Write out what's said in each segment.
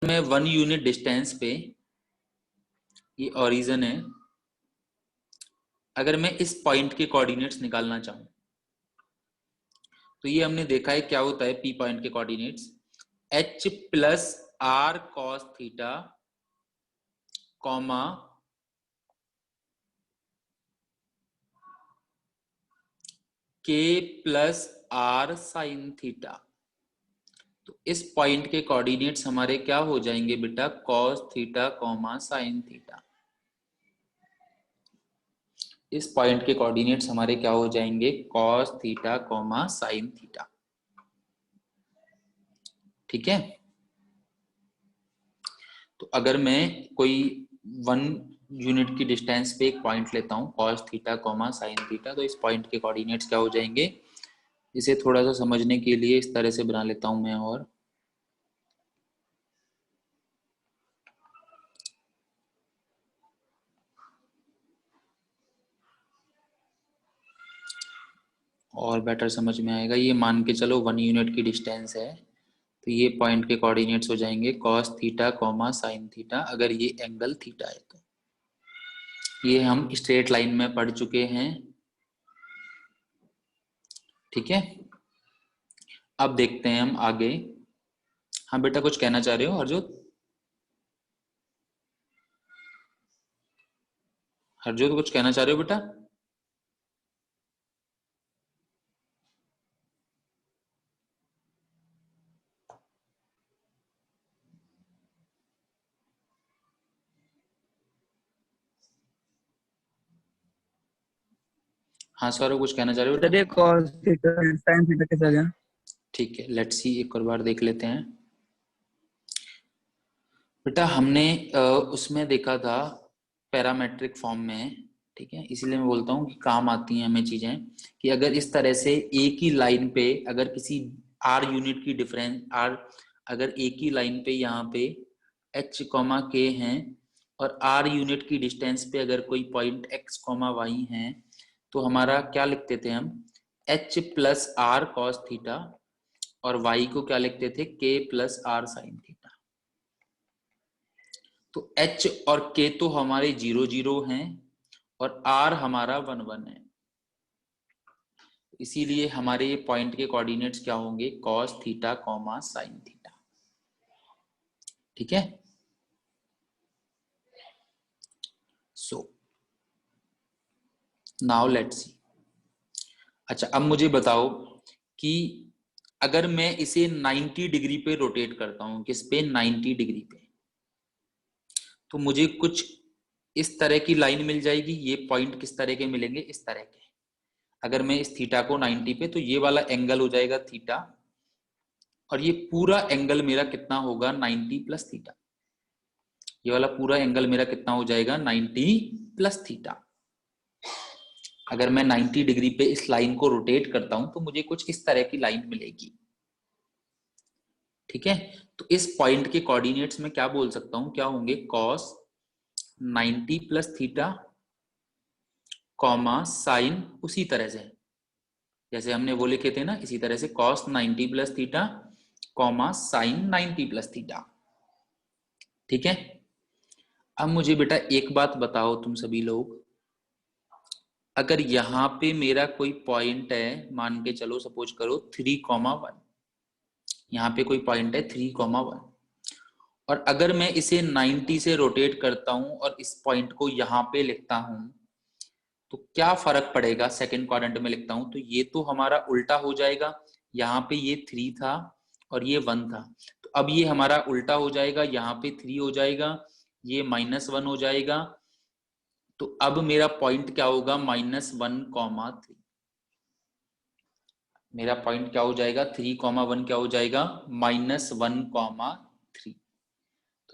मैं 1 unit distance पे, ये ओरिजिन है, अगर मैं इस पॉइंट के कोऑर्डिनेट्स निकालना चाहूं तो ये हमने देखा है क्या होता है पी पॉइंट के coordinates h plus r cos theta comma k plus r sine theta. तो इस पॉइंट के कोऑर्डिनेट्स हमारे क्या हो जाएंगे बेटा, cos theta comma sine theta. इस पॉइंट के कोऑर्डिनेट्स हमारे क्या हो जाएंगे, cos theta comma sine theta. ठीक है, तो अगर मैं कोई 1 यूनिट की डिस्टेंस पे एक पॉइंट लेता हूं cos theta comma sine theta, तो इस पॉइंट के कोऑर्डिनेट्स क्या हो जाएंगे। इसे थोड़ा सा समझने के लिए इस तरह से बना लेता हूं मैं, और बेटर समझ में आएगा। ये मान के चलो 1 यूनिट की डिस्टेंस है, तो ये पॉइंट के कोऑर्डिनेट्स हो जाएंगे cos theta comma sine theta, अगर ये एंगल थीटा है तो। ये हम स्ट्रेट लाइन में पढ़ चुके हैं। ठीक है, अब देखते हैं हम आगे। हाँ बेटा, कुछ कहना चाह रहे हो हरजोत? हरजोत कुछ कहना चाह रहे हो बेटा? हाँ सौरभ, कुछ कहना चाह रहे हो बेटा? चलिए cos थीटा sin थीटा कैसे आ गया? ठीक है, लेट्स सी, एक और बार देख लेते हैं बेटा। हमने उसमें देखा था पैरामेट्रिक फॉर्म में। ठीक है, इसीलिए मैं बोलता हूँ कि काम आती हैं हमें चीजें, कि अगर इस तरह से एक ही लाइन पे अगर किसी आर यूनिट की डिफरेंस आर, अगर एक ही लाइन पे यहाँ पे h कॉमा के हैं और r यूनिट की डिस्टेंस पे अगर कोई पॉइंट x कॉमा y है, तो हमारा क्या लिखते थे हम, h plus r cos theta, और y को क्या लिखते थे, k plus r sine theta. तो h और k तो हमारे 0 0 हैं और r हमारा 1 1 है, इसीलिए हमारे ये पॉइंट के कोऑर्डिनेट्स क्या होंगे, cos theta comma sine theta. ठीक है, सो नाउ लेट्स सी। अच्छा, अब मुझे बताओ कि अगर मैं इसे 90 डिग्री पे रोटेट करता हूं, किस पे, 90 डिग्री पे, तो मुझे कुछ इस तरह की लाइन मिल जाएगी। ये पॉइंट किस तरह के मिलेंगे, इस तरह के। अगर मैं इस थीटा को 90 पे, तो ये वाला एंगल हो जाएगा थीटा, और ये पूरा एंगल मेरा कितना होगा, 90 प्लस थीटा। ये वाला पूरा एंगल मेरा कितना हो जाएगा, 90 प्लस थीटा। अगर मैं 90 डिग्री पे इस लाइन को रोटेट करता हूं तो मुझे कुछ इस तरह की लाइन मिलेगी। ठीक है, तो इस पॉइंट के कोऑर्डिनेट्स में क्या बोल सकता हूं, क्या होंगे, cos 90 plus theta comma sign, उसी तरह से जैसे हमने वो लिखे थे ना, इसी तरह से cos 90 plus theta comma sine 90 plus theta. ठीक है, अब मुझे बेटा एक बात बताओ तुम सभी लोग, अगर यहाँ पे मेरा कोई पॉइंट है, मान के चलो सपोज करो 3,1, यहाँ पे कोई पॉइंट है 3,1, और अगर मैं इसे 90 से रोटेट करता हूं और इस पॉइंट को यहाँ पे लिखता हूं, तो क्या फर्क पड़ेगा, सेकंड क्वाड्रेंट में लिखता हूं तो ये तो हमारा उल्टा हो जाएगा। यहाँ पे ये 3 था और ये 1 था, तो अब ये हमारा उल्टा हो जाएगा, यहाँ पे 3 हो जाएगा, ये -1 हो जाएगा। तो अब मेरा पॉइंट क्या होगा, -1,3। मेरा पॉइंट क्या हो जाएगा, 3,1 क्या हो जाएगा, -1,3।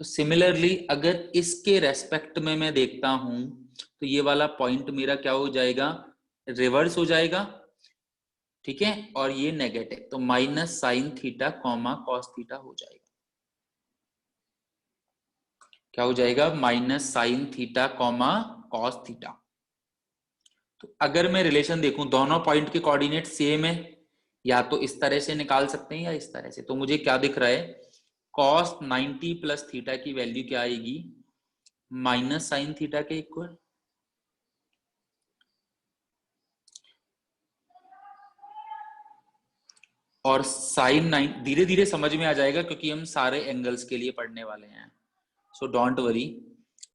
तो सिमिलरली अगर इसके रेस्पेक्ट में मैं देखता हूं, तो ये वाला पॉइंट मेरा क्या हो जाएगा, रिवर्स हो जाएगा। ठीक है, और ये नेगेटिव, तो minus sine theta comma cos theta हो जाएगा। क्या हो जाएगा, minus sine theta comma cos theta. तो अगर मैं रिलेशन देखूं, दोनों पॉइंट के कोऑर्डिनेट सेम है, या तो इस तरह से निकाल सकते हैं या इस तरह से। तो मुझे क्या दिख रहा है, cos 90 प्लस थीटा की वैल्यू क्या आएगी, माइनस साइन थीटा के इक्वल। और साइन 9 धीरे धीरे समझ में आ जाएगा क्योंकि हम सारे एंगल्स के लिए पढ़ने वाले हैं, सो डोंट वरी,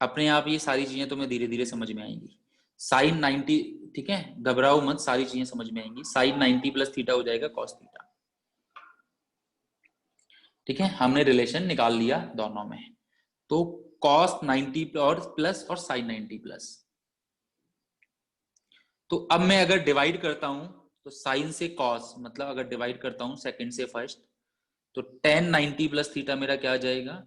अपने आप ये सारी चीजें तुम्हें धीरे धीरे समझ में आएंगी। साइन 90, ठीक है, घबराओ मत, सारी चीजें समझ में आएंगी। साइन 90 प्लस थीटा हो जाएगा कॉस थीटा। ठीक है, हमने रिलेशन निकाल लिया दोनों में, तो कॉस 90 और प्लस और साइन 90 प्लस। तो अब मैं अगर डिवाइड करता हूं तो साइन से कॉस, मतलब अगर डिवाइड करता हूं सेकंड से फर्स्ट, तो टेन 90 प्लस थीटा मेरा क्या आ जाएगा,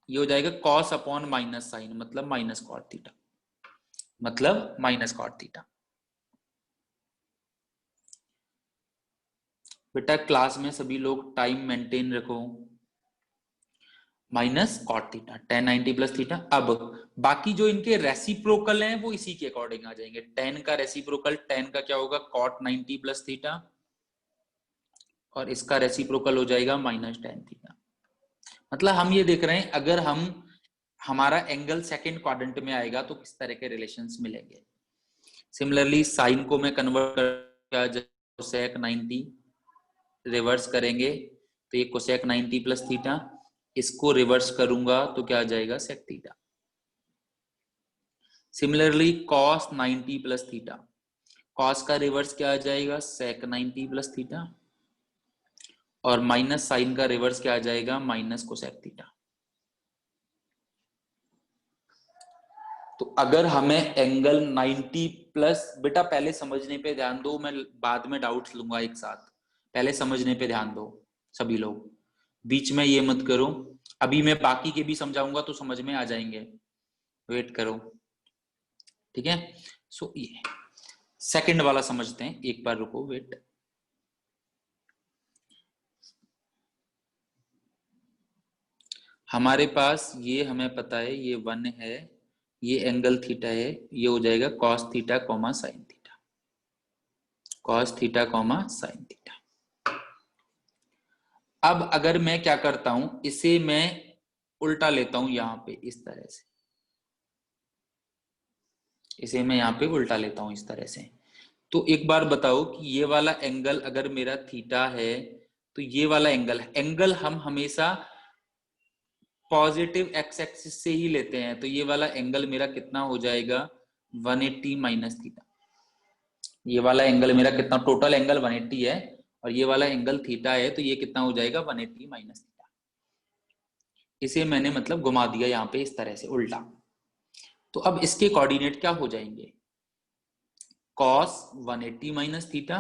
ये हो जाएगा कॉस अपॉन माइनस साइन, मतलब माइनस कॉट थीटा, मतलब माइनस कॉट थीटा। बेटा क्लास में सभी लोग टाइम मेंटेन रखो। Minus cot theta, tan 90 plus theta. अब बाकी जो इनके रेसिप्रोकल हैं वो इसी के अकॉर्डिंग आ जाएंगे। टेन का रेसिप्रोकल, टेन का क्या होगा, कॉट 90 प्लस थीटा, और इसका रेसिप्रोकल हो जाएगा माइनस टेन थीटा। मतलब हम ये देख रहे हैं अगर हम हमारा एंगल सेकंड क्वाड्रेंट में आएगा तो किस तरह के रिलेशंस मिलेंगे। सिमिलरली साइन को मैं कन्वर्ट कर कोसेक 90 रिवर्स करेंगे तो ये कोसेक 90 प्लस थीटा, इसको रिवर्स करूंगा तो क्या आ जाएगा, sec theta. Similarly cos 90 plus theta, cos का रिवर्स क्या आ जाएगा, सेक 90 प्लस थीटा, और माइनस साइन का रिवर्स क्या आ जाएगा, माइनस कोसेक थीटा। तो अगर हमें एंगल 90 प्लस, बेटा पहले समझने पे ध्यान दो, मैं बाद में डाउट्स लूंगा एक साथ, पहले समझने पे ध्यान दो सभी लोग, बीच में ये मत करो। अभी मैं बाकी के भी समझाऊंगा तो समझ में आ जाएंगे, वेट करो। ठीक है, सो ये सेकंड वाला समझते हैं, एक बार रुको, वेट। हमारे पास ये हमें पता है ये 1 है, ये एंगल थीटा है, ये हो जाएगा cos theta comma sine theta, cos theta comma sine theta. अब अगर मैं क्या करता हूं, इसे मैं उल्टा लेता हूं यहां पे इस तरह से, इसे मैं यहां पे उल्टा लेता हूं इस तरह से। तो एक बार बताओ कि ये वाला एंगल अगर मेरा थीटा है तो ये वाला एंगल हम हमेशा पॉजिटिव एक्स एक्सिस से ही लेते हैं, तो ये वाला एंगल मेरा कितना हो जाएगा, 180 माइनस थीटा। ये वाला एंगल मेरा कितना, टोटल एंगल 180 है और ये वाला एंगल थीटा है, तो ये कितना हो जाएगा, 180 माइनस थीटा। इसे मैंने मतलब घुमा दिया यहाँ पे इस तरह से उल्टा। तो अब इसके कोऑर्डिनेट क्या हो जाएंगे, cos 180 minus theta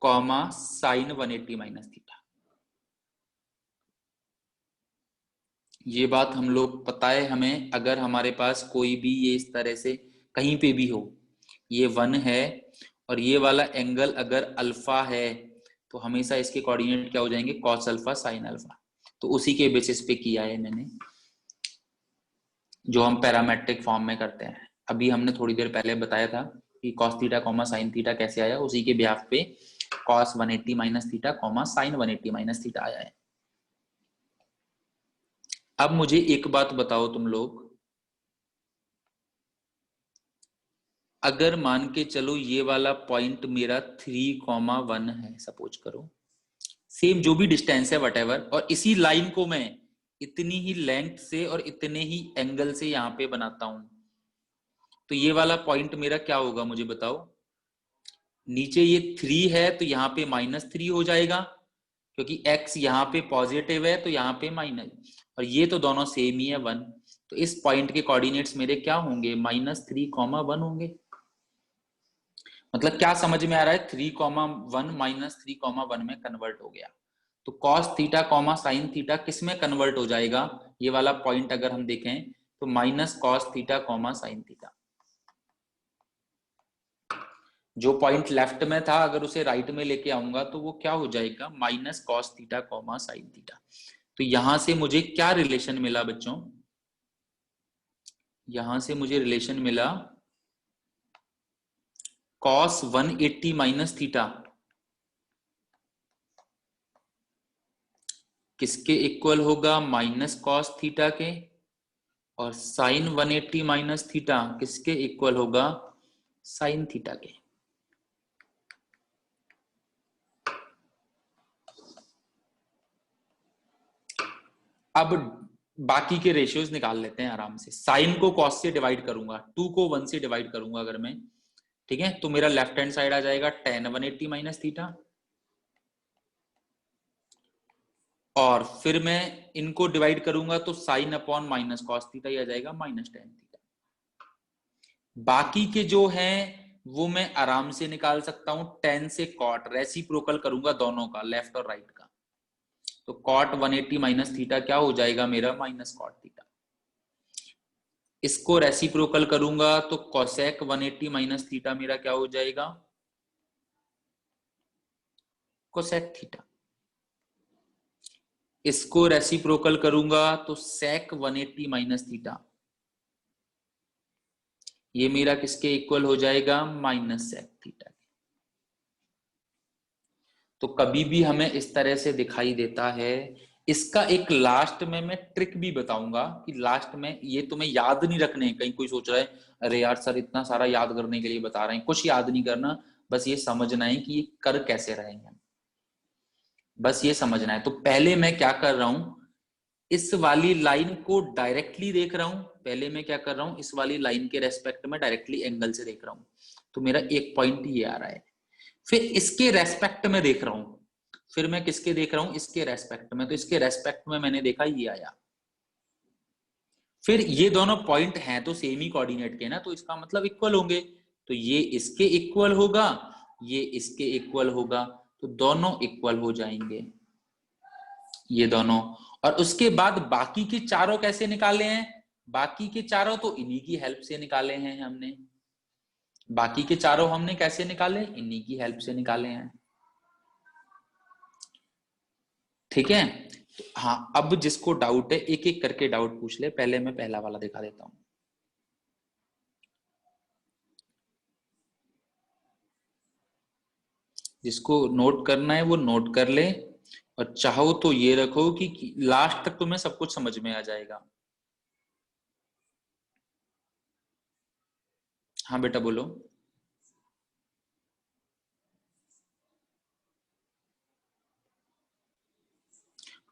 comma sign 180 minus theta. ये बात हम लोग पता है हमें, अगर हमारे पास कोई भी ये इस तरह से कहीं पे भी हो, ये 1 है और ये वाला एंगल अगर अल्फा है तो हमेशा इसके कोऑर्डिनेट क्या हो जाएंगे, कॉस अल्फा साइन अल्फा। तो उसी के बेसिस पे किया है मैंने, जो हम पैरामेट्रिक फॉर्म में करते हैं। अभी हमने थोड़ी देर पहले बताया था कि cos theta comma sine theta कैसे आया, उसी के बिहाफ पे cos 180 minus theta comma sign 180 minus theta आया है। अब मुझे एक बात बताओ तुम लोग, अगर मान के चलो ये वाला पॉइंट मेरा 3,1 है, सपोज करो, सेम जो भी डिस्टेंस है वटेवर, और इसी लाइन को मैं इतनी ही लेंथ से और इतने ही एंगल से यहां पे बनाता हूं, तो ये वाला पॉइंट मेरा क्या होगा मुझे बताओ। नीचे ये 3 है तो यहाँ पे -3 हो जाएगा, क्योंकि x यहाँ पे पॉजिटिव है तो यहाँ पे माइनस, और ये तो दोनों सेम ही है 1, तो इस पॉइंट के कोऑर्डिनेट्स मेरे क्या होंगे, -3,1 होंगे। मतलब क्या समझ में आ रहा है, 3,1 -3,1 में कन्वर्ट हो गया। तो cos theta comma sine theta किस में कन्वर्ट हो जाएगा, ये वाला पॉइंट अगर हम देखें तो minus cos theta comma sine theta. जो पॉइंट लेफ्ट में था अगर उसे राइट में लेके आऊंगा तो वो क्या हो जाएगा, minus cos theta comma sine theta. तो यहां से मुझे क्या रिलेशन मिला बच्चों, यहां से मुझे रिलेशन मिला कॉस 180 माइनस थीटा किसके इक्वल होगा, माइनस कॉस थीटा के, और साइन 180 माइनस थीटा किसके इक्वल होगा, साइन थीटा के। अब बाकी के रेशियोज निकाल लेते हैं आराम से। साइन को कॉस से डिवाइड करूंगा, 2 को 1 से डिवाइड करूंगा अगर मैं, ठीक है, तो मेरा लेफ्ट हैंड साइड आ जाएगा tan 180 माइनस थीटा, और फिर मैं इनको डिवाइड करूंगा तो sine upon minus cos theta ही आ जाएगा, माइनस tan थीटा। बाकी के जो हैं वो मैं आराम से निकाल सकता हूं, tan से cot, रेसिप्रोकल करूंगा दोनों का, लेफ्ट और राइट का, तो cot 180 माइनस थीटा क्या हो जाएगा मेरा, माइनस cot थीटा। इसको रेसिप्रोकल करूंगा तो cosec 180 माइनस थीटा मेरा क्या हो जाएगा, cosec थीटा। इसको रेसिप्रोकल करूंगा तो sec 180 माइनस थीटा, ये मेरा किसके इक्वल हो जाएगा, माइनस sec थीटा। तो कभी भी हमें इस तरह से दिखाई देता है। इसका एक लास्ट में मैं ट्रिक भी बताऊंगा कि लास्ट में ये तुम्हें याद नहीं रखने, कहीं कोई सोच रहा है अरे यार सर इतना सारा याद करने के लिए बता रहे हैं, कुछ याद नहीं करना, बस ये समझना है कि ये कर कैसे रहे हैं, बस ये समझना है। तो पहले मैं क्या कर रहा हूं, इस वाली लाइन को डायरेक्टली देख रहा हूं, पहले मैं क्या कर रहा हूं, इस वाली लाइन के रेस्पेक्ट में डायरेक्टली एंगल से देख रहा हूं, तो मेरा एक पॉइंट ये आ रहा है। फिर इसके रेस्पेक्ट में देख रहा हूं, फिर मैं किसके देख रहा हूं, इसके रेस्पेक्ट में, तो इसके रेस्पेक्ट में मैंने देखा ये आया। फिर ये दोनों पॉइंट हैं तो सेम ही कोऑर्डिनेट के ना, तो इसका मतलब इक्वल होंगे, तो ये इसके इक्वल होगा, ये इसके इक्वल होगा, तो दोनों इक्वल हो जाएंगे ये दोनों। और उसके बाद बाकी के चारों कैसे निकाले हैं, बाकी के चारों तो इन्हीं की हेल्प से निकाले हैं हमने, बाकी के चारों हमने कैसे निकाले, इन्हीं की हेल्प से निकाले हैं, ठीक है। हाँ, अब जिसको डाउट है एक एक करके डाउट पूछ ले, पहले मैं पहला वाला दिखा देता हूं। जिसको नोट करना है वो नोट कर ले, और चाहो तो ये रखो कि लास्ट तक तुम्हें सब कुछ समझ में आ जाएगा। हाँ बेटा बोलो।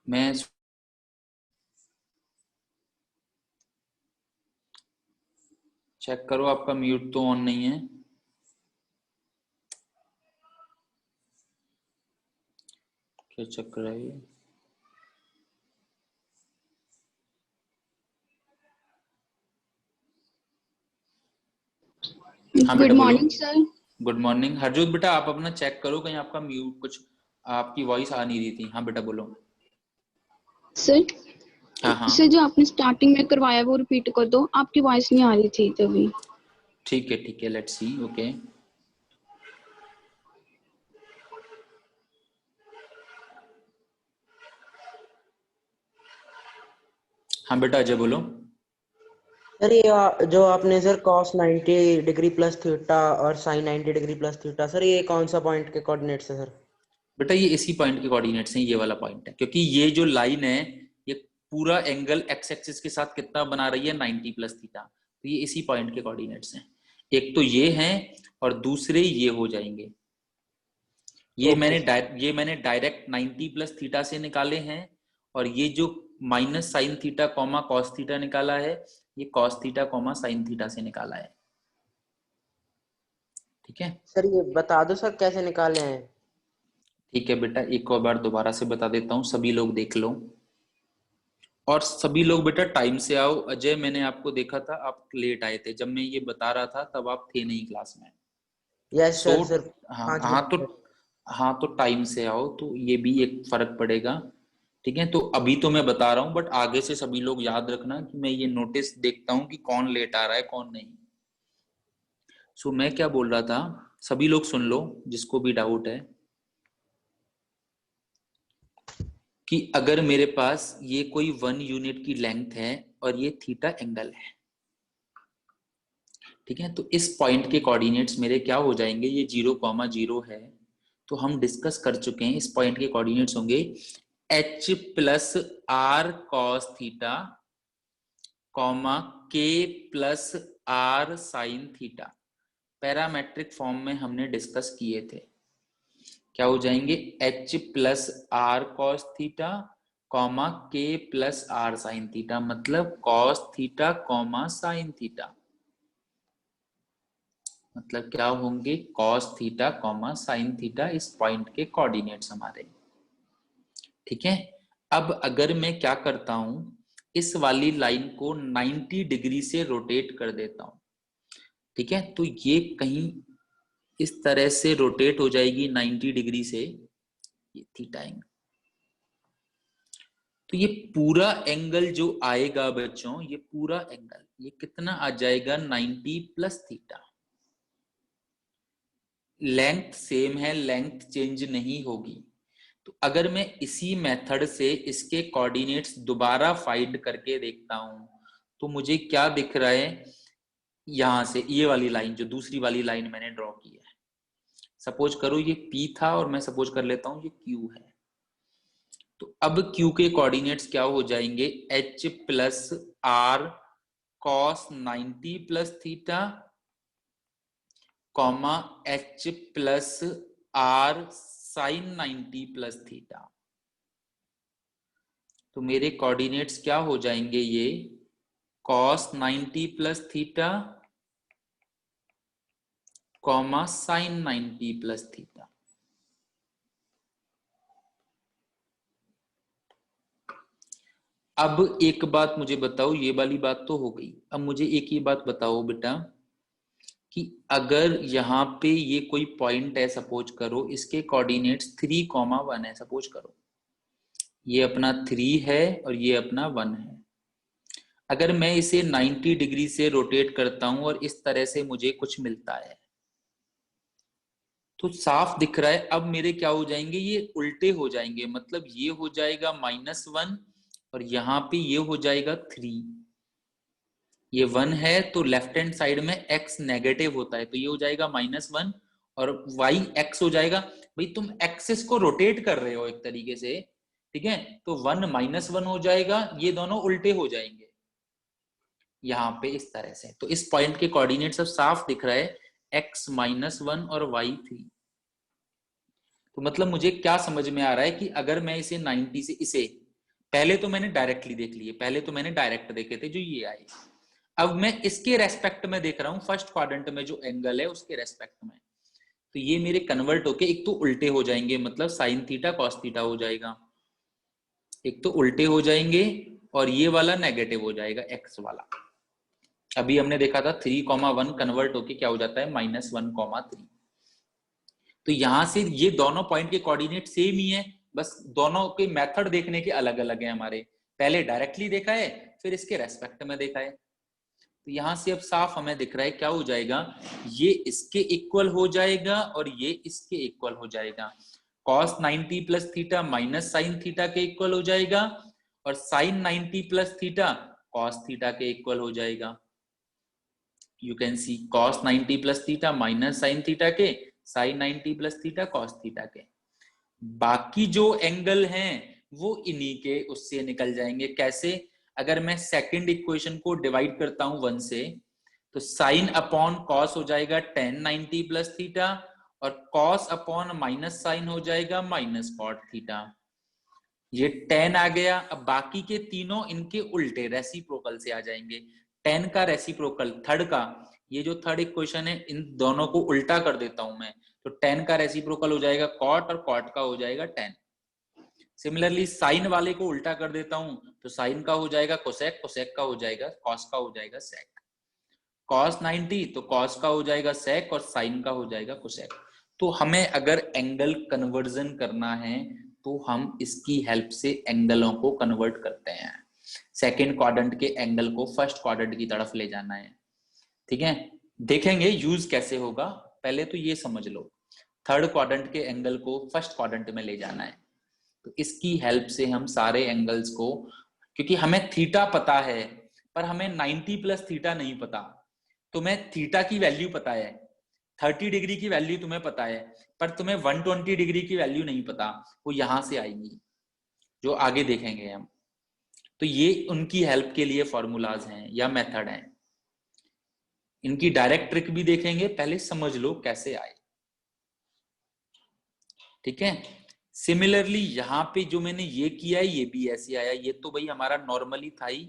मैं चेक करो आपका म्यूट तो ऑन नहीं है, क्या चक्कर है ये। हाँ गुड बेटा बोलो। Morning sir. Good morning Harjot बेटा, आप अपना चेक करो कहीं आपका म्यूट, कुछ आपकी वॉइस आ नहीं रही थी। हाँ बेटा बोलो। सर हाँ हाँ सर जो आपने स्टार्टिंग में करवाया वो रिपीट कर दो, आपकी वॉइस नहीं आ रही थी तभी। ठीक है, लेट्स सी। ओके हाँ बेटा अजय बोलो। सर ये जो आपने sir cos 90 degree plus theta और sin 90 degree plus theta, sir ये कौन सा पॉइंट के कोऑर्डिनेट्स है सर? बेटा ये इसी पॉइंट के कोऑर्डिनेट्स हैं, ये वाला पॉइंट है, क्योंकि ये जो लाइन है ये पूरा एंगल एक्स एक्सिस के साथ कितना बना रही है, 90 प्लस थीटा, तो ये इसी पॉइंट के कोऑर्डिनेट्स हैं। एक तो ये हैं और दूसरे ये हो जाएंगे। ये मैंने डायरेक्ट 90 प्लस थीटा से निकाले हैं, और ये जो minus sine theta comma cos theta निकाला है, ये cos theta comma sine theta से निकाला है, ठीक है। सर ये बता दो सर कैसे निकाले हैं? ठीक है बेटा, एक और बार दोबारा से बता देता हूं, सभी लोग देख लो, और सभी लोग बेटा टाइम से आओ। अजय मैंने आपको देखा था, आप लेट आए थे, जब मैं ये बता रहा था तब आप थे नहीं क्लास में। यस सो सर, सर हाँ 5 हाँ तो मिनट। हाँ तो टाइम से आओ, तो ये भी एक फर्क पड़ेगा, ठीक है। तो अभी तो मैं बता रहा हूँ, बट आगे से सभी लोग याद रखना कि मैं ये नोटिस देखता हूँ कि कौन लेट आ रहा है कौन नहीं। सो मैं क्या बोल रहा था, सभी लोग सुन लो जिसको भी डाउट है, कि अगर मेरे पास ये कोई 1 यूनिट की लेंथ है और ये थीटा एंगल है, ठीक है, तो इस पॉइंट के कोऑर्डिनेट्स मेरे क्या हो जाएंगे, ये 0,0 है, तो हम डिस्कस कर चुके हैं, इस पॉइंट के कोऑर्डिनेट्स होंगे H plus r cos theta comma K plus r sine theta parametric form में हमने डिस्कस किए थे। क्या हो जाएंगे? H plus r cos theta comma K plus r sine theta, मतलब cos theta comma sine theta, मतलब क्या होंगे? Cos theta comma sine theta इस पॉइंट के कोऑर्डिनेट्स हमारे। ठीक है, अब अगर मैं क्या करता हूं, इस वाली लाइन को 90 डिग्री से रोटेट कर देता हूं। ठीक है, तो ये कहीं इस तरह से रोटेट हो जाएगी 90 डिग्री से, ये थीटा एंगल। तो ये पूरा एंगल जो आएगा बच्चों, ये पूरा एंगल ये कितना आ जाएगा? 90 प्लस थीटा। लेंथ सेम है, लेंथ चेंज नहीं होगी। तो अगर मैं इसी मेथड से इसके कोऑर्डिनेट्स दोबारा फाइंड करके देखता हूं, तो मुझे क्या दिख रहा है? यहां से ये वाली लाइन, जो दूसरी वाली लाइन मैंने ड्रॉ की है, सपोज करो ये P था और मैं सपोज कर लेता हूं ये Q है। तो अब Q के कोऑर्डिनेट्स क्या हो जाएंगे? H plus r cos 90 plus theta comma H plus r sine 90 plus theta. तो मेरे कोऑर्डिनेट्स क्या हो जाएंगे? ये cos 90 plus theta comma sine 90 plus theta. अब एक बात मुझे बताओ, ये वाली बात तो हो गई, अब मुझे एक ही बात बताओ बेटा कि अगर यहाँ पे ये कोई पॉइंट है, सपोज करो इसके कोऑर्डिनेट्स 3,1 है, सपोज करो ये अपना 3 है और ये अपना 1 है। अगर मैं इसे 90 डिग्री से रोटेट करता हूं और इस तरह से मुझे कुछ मिलता है, तो साफ दिख रहा है अब मेरे क्या हो जाएंगे? ये उल्टे हो जाएंगे, मतलब ये हो जाएगा -1 और यहाँ पे ये हो जाएगा 3। ये 1 है तो लेफ्ट हैंड साइड में x नेगेटिव होता है, तो ये हो जाएगा -1 और y x हो जाएगा। भाई तुम एक्सिस को रोटेट कर रहे हो एक तरीके से, ठीक है, तो 1 -1 हो जाएगा, ये दोनों उल्टे हो जाएंगे यहाँ पे इस तरह से। तो इस पॉइंट के कोऑर्डिनेट सब साफ दिख रहा है, x -1 और y 3। तो मतलब मुझे क्या समझ में आ रहा है कि अगर मैं इसे 90 से, इसे पहले तो मैंने डायरेक्टली देख लिए, पहले तो मैंने डायरेक्ट देखे थे जो ये आए, अब मैं इसके रेस्पेक्ट में देख रहा हूं, फर्स्ट क्वाड्रेंट में जो एंगल है उसके रेस्पेक्ट में। तो ये मेरे कन्वर्ट होके एक तो उल्टे हो जाएंगे, मतलब साइन थीटा कॉस थीटा हो जाएगा, एक तो उल्टे हो जाएंगे और ये वाला नेगेटिव हो जाएगा एक्स वाला। अभी हमने देखा था 3,1 कन्वर्ट होके क्या हो जाता है? -1,3। तो यहां से ये दोनों पॉइंट के कोऑर्डिनेट सेम ही है, बस दोनों के मेथड देखने के अलग अलग है हमारे। पहले डायरेक्टली देखा है, फिर इसके रेस्पेक्ट में देखा है। तो यहां से अब साफ हमें दिख रहा है क्या हो जाएगा? ये इसके इक्वल हो जाएगा और ये इसके इक्वल हो जाएगा। cos 90 plus theta minus sine theta के इक्वल हो जाएगा और sine 90 plus theta cos theta के इक्वल हो जाएगा। You can see cos 90 plus theta minus sine theta के, sine 90 plus theta cos theta के। बाकी जो एंगल हैं वो इन्हीं के उससे निकल जाएंगे। कैसे? अगर मैं सेकंड इक्वेशन को डिवाइड करता हूं 1 से, तो साइन अपॉन कॉस हो जाएगा tan 90 प्लस थीटा और कॉस अपॉन माइनस साइन हो जाएगा माइनस कॉट थीटा। ये tan आ गया। अब बाकी के तीनों इनके उल्टे रेसिप्रोकल से आ जाएंगे। tan का रेसिप्रोकल थर्ड का, ये जो थर्ड इक्वेशन है इन दोनों को उल्टा कर देता हूं मैं, तो tan का रेसिप्रोकल हो जाएगा cot और cot का हो जाएगा tan। सिमिलरली साइन वाले को उल्टा कर देता हूं, तो साइन का हो जाएगा कोसेक, कोसेक का हो जाएगा कॉस का हो जाएगा सेक। cos 90 तो cos का हो जाएगा सेक और साइन का हो जाएगा कोसेक। तो हमें अगर एंगल कन्वर्जन करना है तो हम इसकी हेल्प से एंगलों को कन्वर्ट करते हैं। सेकंड क्वाड्रेंट के एंगल को फर्स्ट क्वाड्रेंट की तरफ ले जाना है। ठीक है, देखेंगे यूज कैसे होगा, पहले तो ये समझ लो थर्ड क्वाड्रेंट के एंगल को फर्स्ट क्वाड्रेंट में ले जाना है। तो इसकी हेल्प से हम सारे एंगल्स को, क्योंकि हमें थीटा पता है पर हमें 90 प्लस थीटा नहीं पता, तुम्हें थीटा की वैल्यू पता है, 30 डिग्री की वैल्यू तुम्हें पता है, पर तुम्हें 120 डिग्री की वैल्यू नहीं पता, वो यहां से आएगी। जो आगे देखेंगे हम। तो ये उनकी हेल्प के लिए फॉर्मूलाज हैं या मेथड हैं। इनकी डायरेक्ट ट्रिक भी देखेंगे, पहले समझ लो कैसे आए। ठीक है। सिमिलरली यहां पे जो मैंने ये किया है ये भी ऐसे आया, ये तो भाई हमारा नॉर्मली था ही।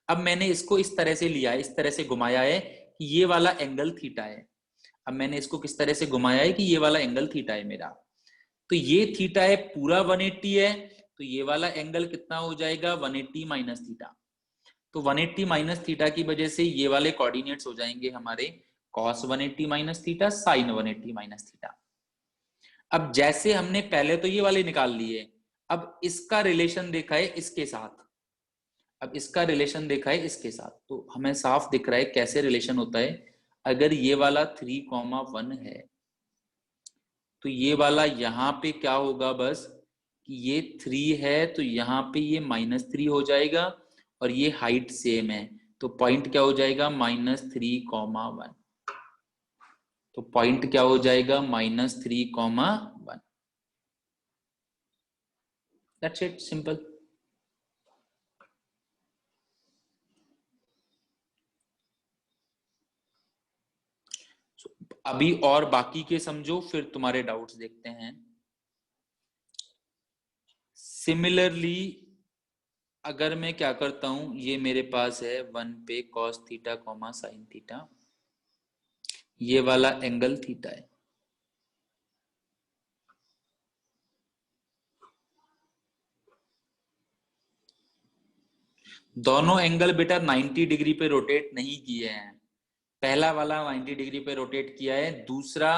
अब मैंने इसको इस तरह से लिया है, इस तरह से घुमाया है कि ये वाला एंगल थीटा है। अब मैंने इसको किस तरह से घुमाया है कि ये वाला एंगल थीटा है मेरा। तो ये थीटा है, पूरा 180 है, तो ये वाला एंगल कितना हो जाएगा 180 माइनस थीटा। तो 180 माइनस थीटा की वजह से ये वाले कोऑर्डिनेट्स हो जाएंगे हमारे cos 180 minus theta, sin 180 minus theta. अब जैसे हमने पहले तो ये वाले निकाल लिए, अब इसका रिलेशन देखा है इसके साथ, अब इसका रिलेशन देखा है इसके साथ, तो हमें साफ दिख रहा है कैसे रिलेशन होता है। अगर ये वाला 3,1 है तो ये वाला यहाँ पे क्या होगा, बस कि ये 3 है तो यहाँ पे ये -3 हो जाएगा, और ये हाइट सेम है तो पॉइंट क्या हो जाएगा -3,1। तो पॉइंट क्या हो जाएगा -3,1। That's it, simple. अभी और बाकी के समझो, फिर तुम्हारे डाउट्स देखते हैं। सिमिलरली अगर मैं क्या करता हूं, ये मेरे पास है 1 पे cos theta comma sine theta, ये वाला एंगल थीटा है। दोनों एंगल बेटा 90 डिग्री पे रोटेट नहीं किए हैं। पहला वाला 90 डिग्री पे रोटेट किया है, दूसरा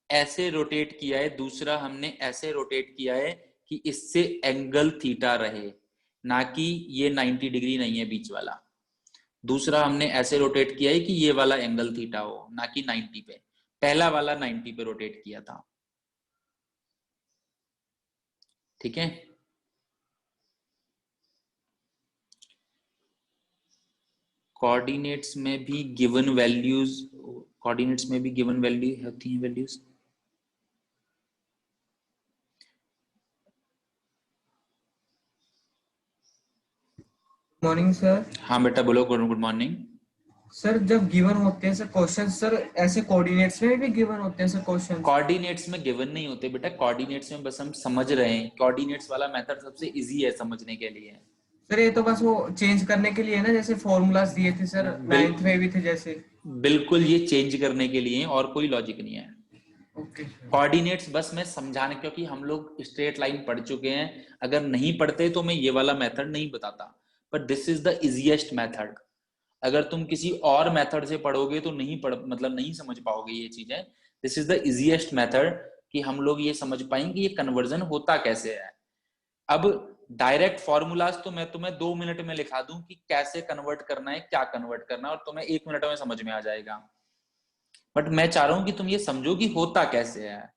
ऐसे रोटेट किया है, दूसरा हमने ऐसे रोटेट किया है कि इससे एंगल थीटा रहे, ना कि ये 90 डिग्री नहीं है बीच वाला। दूसरा हमने ऐसे रोटेट किया है कि ये वाला एंगल थीटा हो, ना कि 90 पे। पहला वाला 90 पे रोटेट किया था। ठीक है। कोऑर्डिनेट्स में भी गिवन वैल्यूज, कोऑर्डिनेट्स में भी गिवन वैल्यू होती हैं वैल्यूज। Morning sir. हाँ बेटा बोलो, गुड मॉर्निंग। सर जब गिवन होते हैं सर क्वेश्चन, सर ऐसे कोऑर्डिनेट्स में भी गिवन होते हैं सर क्वेश्चन? कोऑर्डिनेट्स में गिवन नहीं होते बेटा, कोऑर्डिनेट्स में बस हम समझ रहे हैं। कोऑर्डिनेट्स वाला मेथड सबसे इजी है समझने के लिए। सर ये तो बस वो चेंज करने के लिए है ना, जैसे फॉर्मूलाज दिए थे सर, बिल, 9th में भी थे जैसे। बिल्कुल ये चेंज करने के लिए, और कोई लॉजिक नहीं है। Okay sir. कोऑर्डिनेट्स बस मैं समझाने, क्योंकि हम लोग स्ट्रेट लाइन पढ़ चुके हैं। अगर नहीं पढ़ते तो मैं ये वाला मेथड नहीं बताता, but this is the easiest method. अगर तुम किसी और मेथड से पढ़ोगे तो नहीं पढ़ मतलब नहीं समझ पाओगे ये चीजें। This is the easiest method कि हम लोग ये समझ पाएंगे ये कन्वर्जन होता कैसे है। अब डायरेक्ट फॉर्मूलाज तो मैं तुम्हें 2 मिनट में लिखा दूं कि कैसे कन्वर्ट करना है, क्या कन्वर्ट करना है, और तुम्हें 1 मिनट में समझ में आ जाएगा। बट मैं चाह रहा हूं कि तुम ये समझो कि होता कैसे है।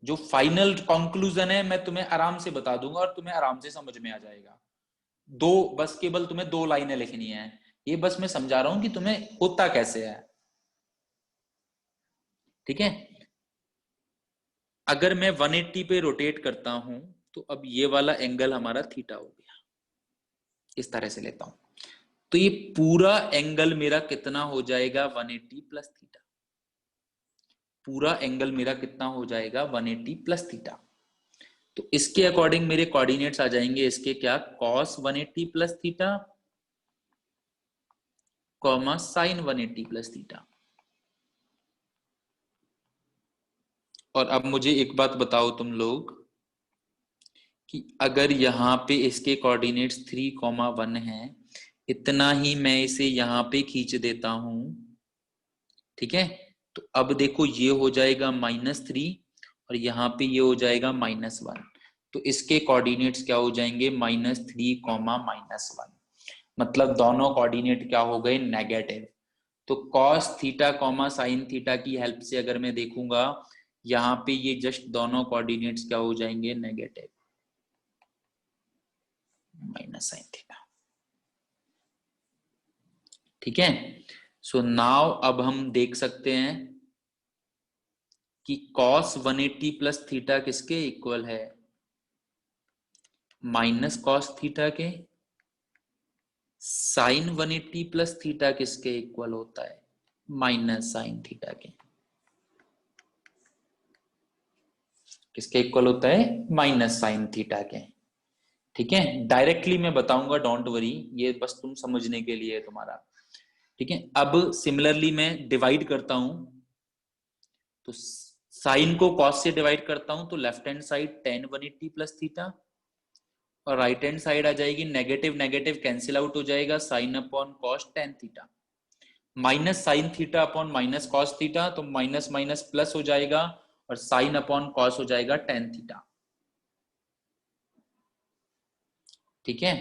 जो फाइनल कंक्लूजन है मैं तुम्हें आराम से बता दूंगा और तुम्हें आराम से समझ में आ जाएगा। बस केवल तुम्हें 2 लाइनें लिखनी है। ये बस मैं समझा रहा हूं कि तुम्हें होता कैसे है। ठीक है। अगर मैं 180 पे रोटेट करता हूं तो अब ये वाला एंगल हमारा थीटा हो गया। इस तरह से लेता हूं तो ये पूरा एंगल मेरा कितना हो जाएगा 180 प्लस थीटा। पूरा एंगल मेरा कितना हो जाएगा 180 प्लस थीटा। तो इसके अकॉर्डिंग मेरे कोऑर्डिनेट्स आ जाएंगे इसके क्या, cos 180 plus theta comma sign 180 plus theta. और अब मुझे एक बात बताओ तुम लोग कि अगर यहाँ पे इसके कोऑर्डिनेट्स 3,1 है, इतना ही मैं इसे यहाँ पे खींच देता हूं। ठीक है। तो अब देखो ये हो जाएगा -3 और यहाँ पे ये हो जाएगा -1। तो इसके कोऑर्डिनेट्स क्या हो जाएंगे -3, -1। मतलब दोनों कोऑर्डिनेट क्या हो गए नेगेटिव। तो cos theta comma sine theta की हेल्प से अगर मैं देखूंगा, यहाँ पे ये जस्ट दोनों कोऑर्डिनेट्स क्या हो जाएंगे नेगेटिव, माइनस साइन थीटा। ठीक है। सो नाउ अब हम देख सकते हैं कि cos 180 प्लस थीटा किसके इक्वल है, माइनस कॉस थीटा के साइन 180 प्लस थीटा किसके इक्वल होता है? माइनस साइन थीटा के। किसके इक्वल होता है? माइनस साइन थीटा के। ठीक है, डायरेक्टली मैं बताऊंगा, डोंट वरी, ये बस तुम समझने के लिए है तुम्हारा। ठीक है, अब सिमिलरली मैं डिवाइड करता हूं, तो साइन को कॉस से डिवाइड करता हूं, तो left hand side tan 180 plus theta, और राइट हैंड साइड आ जाएगी नेगेटिव नेगेटिव कैंसिल आउट हो जाएगा, sine upon cos tan theta, minus sine theta upon minus cos theta, तो माइनस माइनस प्लस हो जाएगा, और साइन अपॉन कॉस हो जाएगा tan थीटा। ठीक है,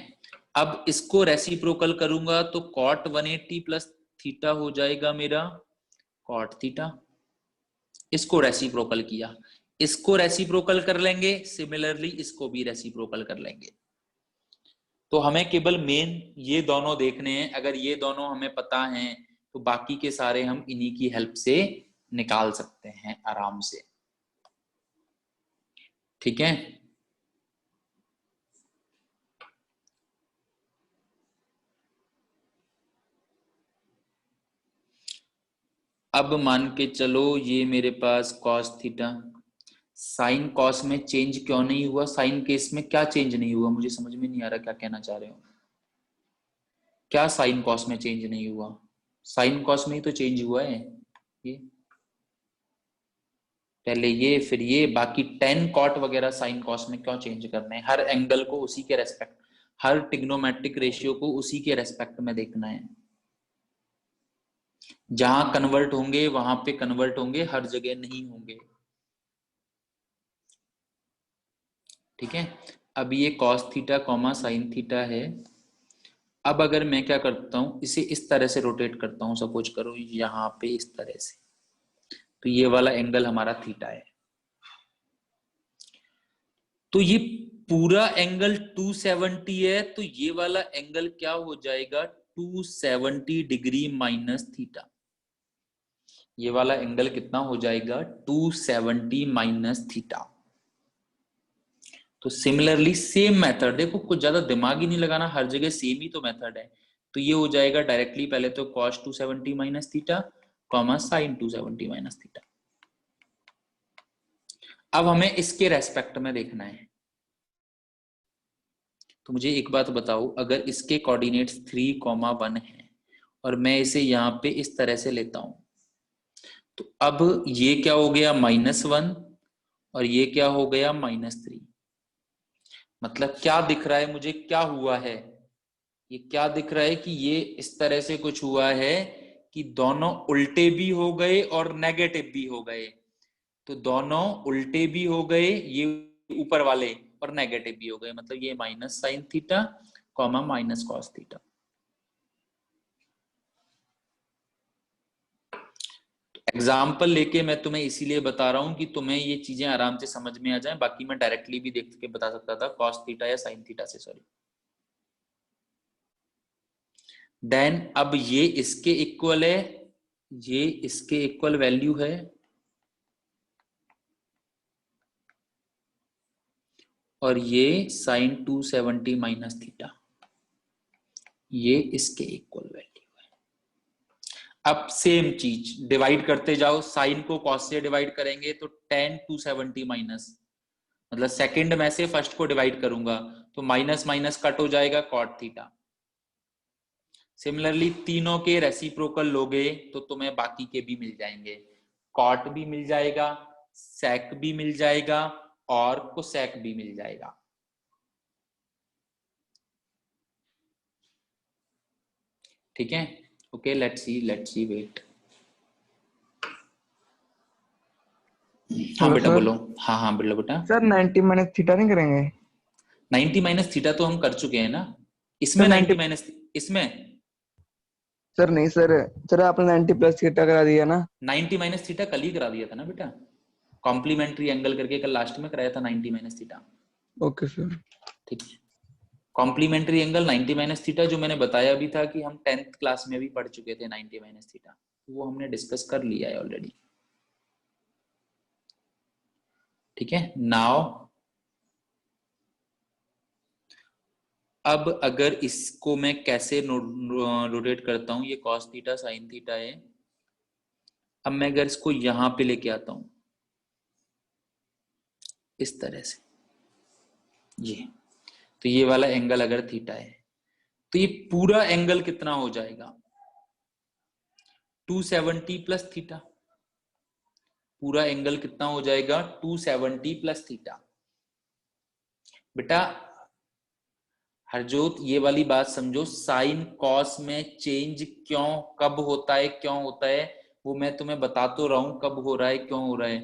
अब इसको रेसिप्रोकल करूंगा तो cot 180 प्लस थीटा हो जाएगा मेरा cot थीटा। इसको रेसिप्रोकल किया, इसको रेसिप्रोकल कर लेंगे, सिमिलरली इसको भी रेसिप्रोकल कर लेंगे। तो हमें केवल मेन ये दोनों देखने हैं, अगर ये दोनों हमें पता हैं तो बाकी के सारे हम इन्हीं की हेल्प से निकाल सकते हैं आराम से। ठीक है, अब मान के चलो ये मेरे पास cos थीटा, साइन कॉस में चेंज क्यों नहीं हुआ? साइन केस में क्या चेंज नहीं हुआ? मुझे समझ में नहीं आ रहा क्या कहना चाह रहे हो। क्या साइन कॉस में चेंज नहीं हुआ? साइन कॉस में ही तो चेंज हुआ है, ये पहले ये फिर ये, बाकी टेन कॉट वगैरह साइन कॉस में क्यों चेंज करने हैं? हर एंगल को उसी के रेस्पेक्ट, हर टिग्नोमेट्रिक रेशियो को उसी के रेस्पेक्ट में देखना है। जहां कन्वर्ट होंगे वहां पे कन्वर्ट होंगे, हर जगह नहीं होंगे। ठीक है, अब ये cos theta comma sine theta है। अब अगर मैं क्या करता हूं, इसे इस तरह से रोटेट करता हूं, सपोज करो यहां पे इस तरह से, तो ये वाला एंगल हमारा थीटा है, तो ये पूरा एंगल 270 है, तो ये वाला एंगल क्या हो जाएगा? 270 डिग्री माइनस थीटा। ये वाला एंगल कितना हो जाएगा? 270 माइनस थीटा। तो सिमिलरली सेम मेथड, देखो कुछ ज्यादा दिमाग ही नहीं लगाना, हर जगह सेम ही तो मेथड है। तो ये हो जाएगा डायरेक्टली, पहले तो cos 270 minus theta comma sign 270 minus theta. अब हमें इसके रेस्पेक्ट में देखना है, तो मुझे एक बात बताओ, अगर इसके कोऑर्डिनेट्स 3,1 है और मैं इसे यहाँ पे इस तरह से लेता हूं, तो अब ये क्या हो गया? -1, और ये क्या हो गया? -3। मतलब क्या दिख रहा है मुझे, क्या हुआ है? ये क्या दिख रहा है कि ये इस तरह से कुछ हुआ है कि दोनों उल्टे भी हो गए और नेगेटिव भी हो गए। तो दोनों उल्टे भी हो गए, ये ऊपर वाले, और नेगेटिव भी हो गए, मतलब ये minus sine theta comma minus cos theta. Example लेके मैं तुम्हें इसीलिए बता रहा हूं कि तुम्हें ये चीजें आराम से समझ में आ जाएं, बाकी मैं डायरेक्टली भी देख के बता सकता था कॉस थीटा या साइन थीटा से, सॉरी। देन अब ये इसके इक्वल है, ये इसके इक्वल वैल्यू है, और ये साइन 270 माइनस थीटा, ये इसके इक्वल वैल्यू है। अब सेम चीज डिवाइड करते जाओ, साइन को कॉस से डिवाइड करेंगे तो tan 270 माइनस, मतलब सेकंड में से फर्स्ट को डिवाइड करूंगा तो माइनस माइनस कट हो जाएगा cot थीटा। सिमिलरली तीनों के रेसिप्रोकल लोगे तो तुम्हें बाकी के भी मिल जाएंगे, कॉट भी मिल जाएगा, सेक भी मिल जाएगा, और कोसेक भी मिल जाएगा। ठीक है, ओके, लेट्स सी वेट। हाँ हेलो बेटा सर। बोलो। हाँ हाँ बोलो बेटा। सर 90 माइनस थीटा नहीं करेंगे? 90 माइनस थीटा तो हम कर चुके हैं ना, सर इसमें 90 90। माइनस, इसमें सर नहीं सर, सर आपने 90 प्लस थीटा करा दिया ना। 90 माइनस थीटा कल ही करा दिया था ना बेटा, कॉम्प्लीमेंट्री एंगल करके कल लास्ट में कराया था 90 माइनस थीटा। Okay sir. ठीक है, कॉम्प्लीमेंट्री एंगल 90 माइनस थीटा जो मैंने बताया भी था कि हम 10th क्लास में भी पढ़ चुके थे 90 माइनस थीटा, वो हमने डिस्कस कर लिया है ऑलरेडी। ठीक है, नाउ अब अगर इसको मैं कैसे रोटेट करता हूं, ये कॉस थीटा साइन थीटा है। अब मैं अगर इसको यहां पे लेके आता हूं इस तरह से, ये तो ये वाला एंगल अगर थीटा है तो ये पूरा एंगल कितना हो जाएगा, 270 प्लस थीटा। पूरा एंगल कितना हो जाएगा, 270 प्लस थीटा। बेटा हरजोत ये वाली बात समझो, साइन कॉस में चेंज क्यों कब होता है, क्यों होता है वो मैं तुम्हें बता तो रहा हूं, कब हो रहा है क्यों हो रहा है,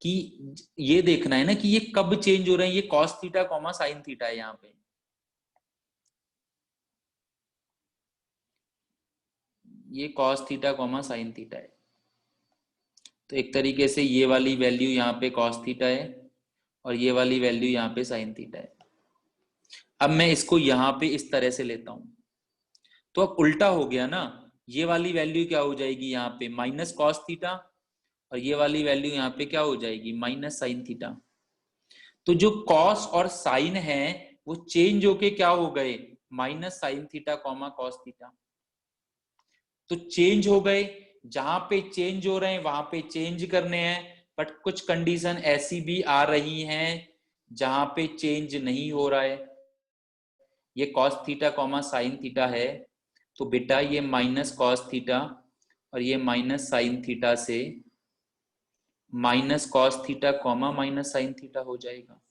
कि ये देखना है ना कि ये कब चेंज हो रहे हैं। ये cos theta comma sine theta है, यहाँ पे ये cos theta comma sine theta है। तो एक तरीके से ये वाली वैल्यू यहाँ पे कॉस थीटा है और ये वाली वैल्यू यहाँ पे साइन थीटा है। अब मैं इसको यहाँ पे इस तरह से लेता हूं तो अब उल्टा हो गया ना, ये वाली वैल्यू क्या हो जाएगी यहाँ पे माइनस कॉस थीटा और ये वाली वैल्यू यहाँ पे क्या हो जाएगी माइनस साइन थीटा। तो जो कॉस और साइन है वो चेंज होके क्या हो गए, minus sine theta comma cos theta. तो चेंज हो गए, जहां पे चेंज हो रहे हैं वहां पे चेंज करने हैं, बट कुछ कंडीशन ऐसी भी आ रही हैं जहां पे चेंज नहीं हो रहा है। ये cos theta comma sine theta है तो बेटा ये माइनस कॉस थीटा और ये माइनस साइन थीटा से minus cos theta comma minus sine theta हो जाएगा।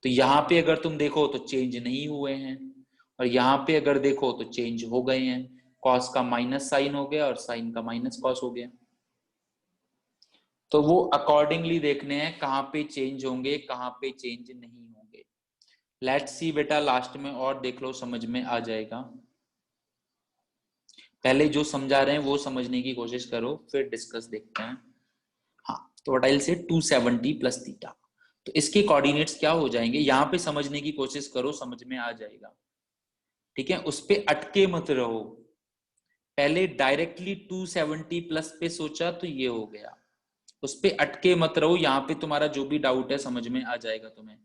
तो यहां पे अगर तुम देखो तो चेंज नहीं हुए हैं और यहां पे अगर देखो तो चेंज हो गए हैं, कॉस का माइनस साइन हो गया और साइन का माइनस कॉस हो गया। तो वो अकॉर्डिंगली देखने हैं कहां पे चेंज होंगे कहां पे चेंज नहीं होंगे। लेट्स सी बेटा लास्ट में और देख लो, समझ में आ जाएगा। पहले जो समझा रहे हैं वो समझने की कोशिश करो, फिर डिस्कस देखते हैं। हाँ तो वटाइल से 270 प्लस थीटा, तो इसके कोऑर्डिनेट्स क्या हो जाएंगे, यहां पे समझने की कोशिश करो, समझ में आ जाएगा। ठीक है, उस पे अटके मत रहो। पहले डायरेक्टली 270 प्लस पे सोचा तो ये हो गया, उस पे अटके मत रहो। यहाँ पे तुम्हारा जो भी डाउट है समझ में आ जाएगा तुम्हें,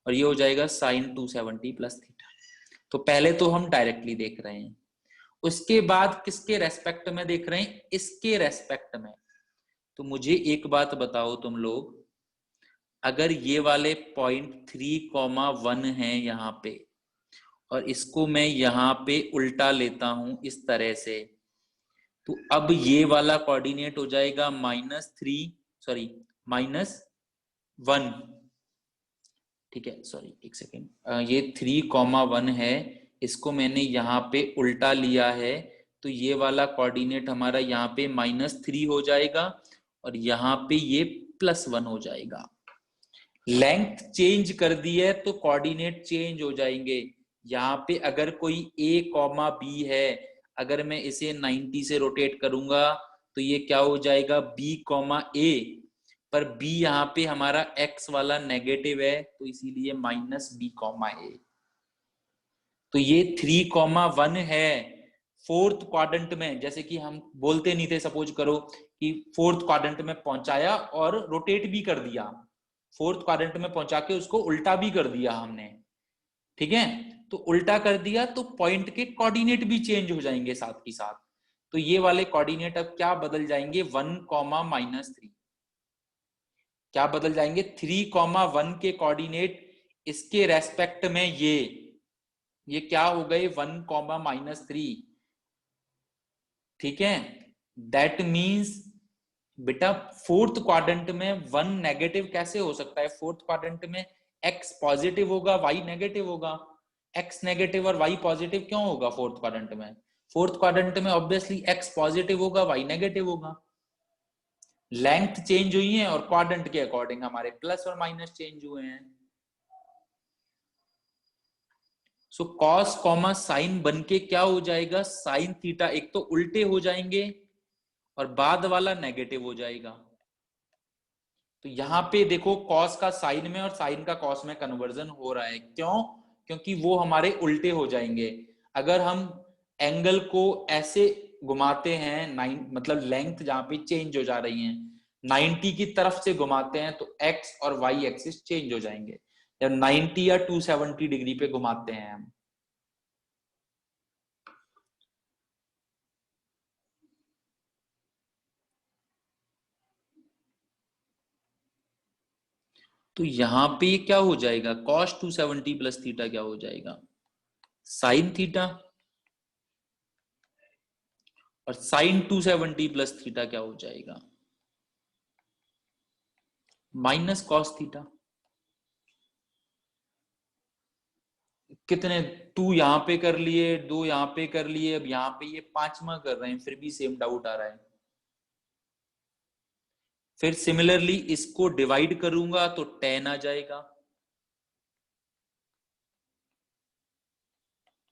और ये हो जाएगा साइन 270 प्लस थीटा। तो पहले तो हम डायरेक्टली देख रहे हैं, उसके बाद किसके रेस्पेक्ट में देख रहे हैं, इसके रेस्पेक्ट में। तो मुझे एक बात बताओ तुम लोग, अगर ये वाले पॉइंट 3,1 है यहाँ पे और इसको मैं यहाँ पे उल्टा लेता हूं इस तरह से, तो अब ये वाला कोऑर्डिनेट हो जाएगा -1। ठीक है, सॉरी एक सेकेंड, ये 3,1 है, इसको मैंने यहाँ पे उल्टा लिया है, तो ये वाला कोऑर्डिनेट हमारा यहाँ पे -3 हो जाएगा और यहाँ पे ये +1 हो जाएगा। लेंथ चेंज कर दी है तो कोऑर्डिनेट चेंज हो जाएंगे। यहाँ पे अगर कोई a, b है, अगर मैं इसे 90 से रोटेट करूंगा तो ये क्या हो जाएगा b, a, पर b यहाँ पे हमारा x वाला नेगेटिव है तो इसीलिए -b, a। तो ये 3,1 है फोर्थ क्वाड्रेंट में, जैसे कि हम बोलते नहीं थे, सपोज करो कि फोर्थ क्वाड्रेंट में पहुंचाया और रोटेट भी कर दिया, फोर्थ क्वाड्रेंट में पहुंचा के उसको उल्टा भी कर दिया हमने। ठीक है, तो उल्टा कर दिया तो पॉइंट के कोऑर्डिनेट भी चेंज हो जाएंगे साथ ही साथ। तो ये वाले कोऑर्डिनेट अब क्या बदल जाएंगे, 1,-3। क्या बदल जाएंगे, 3,1 के कोऑर्डिनेट इसके रेस्पेक्ट में ये क्या हो गए 1,-3। ठीक है, दैट मींस बेटा फोर्थ क्वाड्रेंट में 1 नेगेटिव कैसे हो सकता है, फोर्थ क्वाड्रेंट में x पॉजिटिव होगा y नेगेटिव होगा। x नेगेटिव और y पॉजिटिव क्यों होगा फोर्थ क्वाड्रेंट में, फोर्थ क्वाड्रेंट में ऑब्वियसली x पॉजिटिव होगा y नेगेटिव होगा। लेंथ चेंज हुई है और क्वाड्रेंट के अकॉर्डिंग हमारे प्लस और माइनस चेंज हुए हैं। सो कॉस कॉमा साइन बन के क्या हो जाएगा, साइन थीटा। एक तो उल्टे हो जाएंगे और बाद वाला नेगेटिव हो जाएगा। तो यहाँ पे देखो कॉस का साइन में और साइन का कॉस में कन्वर्जन हो रहा है, क्यों, क्योंकि वो हमारे उल्टे हो जाएंगे। अगर हम एंगल को ऐसे घुमाते हैं, मतलब लेंथ जहां पे चेंज हो जा रही है 90 की तरफ से घुमाते हैं तो एक्स और वाई एक्सिस चेंज हो जाएंगे। या 90 या 270 डिग्री पे घुमाते हैं हम। तो यहां पे क्या हो जाएगा, cos 270 प्लस थीटा क्या हो जाएगा, साइन थीटा, और साइन 270 प्लस थीटा क्या हो जाएगा, माइनस कॉस थीटा। कितने, 2 यहां पे कर लिए, 2 यहां पे कर लिए, अब यहां पे ये 5वां कर रहे हैं, फिर भी सेम डाउट आ रहा है। फिर सिमिलरली इसको डिवाइड करूंगा तो tan आ जाएगा,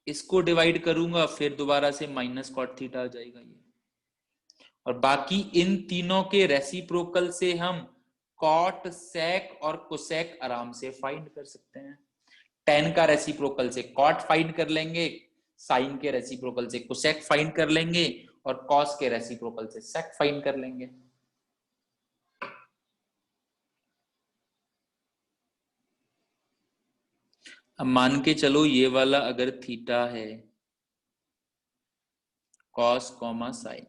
इसको डिवाइड करूंगा फिर दोबारा से माइनस कॉट थीटा आ जाएगा ये। और बाकी इन तीनों के रेसिप्रोकल से हम कॉट, सेक और कोसेक आराम से फाइंड कर सकते हैं। tan का रेसिप्रोकल से कॉट फाइंड कर लेंगे, साइन के रेसिप्रोकल से कोसेक फाइंड कर लेंगे, और कॉस के रेसिप्रोकल से सेक फाइंड कर लेंगे। अब मान के चलो ये वाला अगर थीटा है, कॉस कॉमा साइन,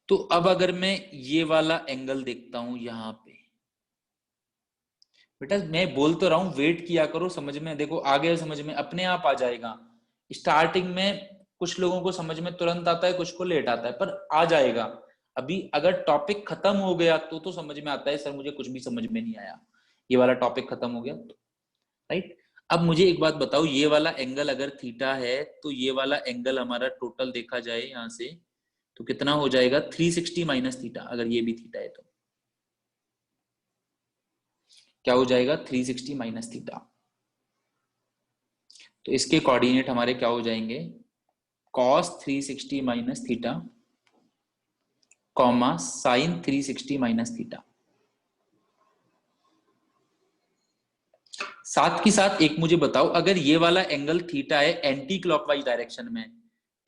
तो अब अगर मैं ये वाला एंगल देखता हूं यहां पे, बेटा मैं बोल तो रहा हूं वेट किया करो, समझ में, देखो आगे समझ में अपने आप आ जाएगा। स्टार्टिंग में कुछ लोगों को समझ में तुरंत आता है, कुछ को लेट आता है, पर आ जाएगा। अभी अगर टॉपिक खत्म हो गया तो समझ में आता है, सर मुझे कुछ भी समझ में नहीं आया, ये वाला टॉपिक खत्म हो गया तो, राइट। अब मुझे एक बात बताओ, ये वाला एंगल अगर थीटा है तो ये वाला एंगल हमारा टोटल देखा जाए यहां से तो कितना हो जाएगा, 360 माइनस थीटा। अगर ये भी थीटा है तो क्या हो जाएगा, 360 माइनस थीटा। तो इसके कोऑर्डिनेट हमारे क्या हो जाएंगे, cos 360 minus theta comma sign 360 minus theta. साथ ही साथ एक मुझे बताओ, अगर ये वाला एंगल थीटा है एंटी क्लॉकवाइज डायरेक्शन में,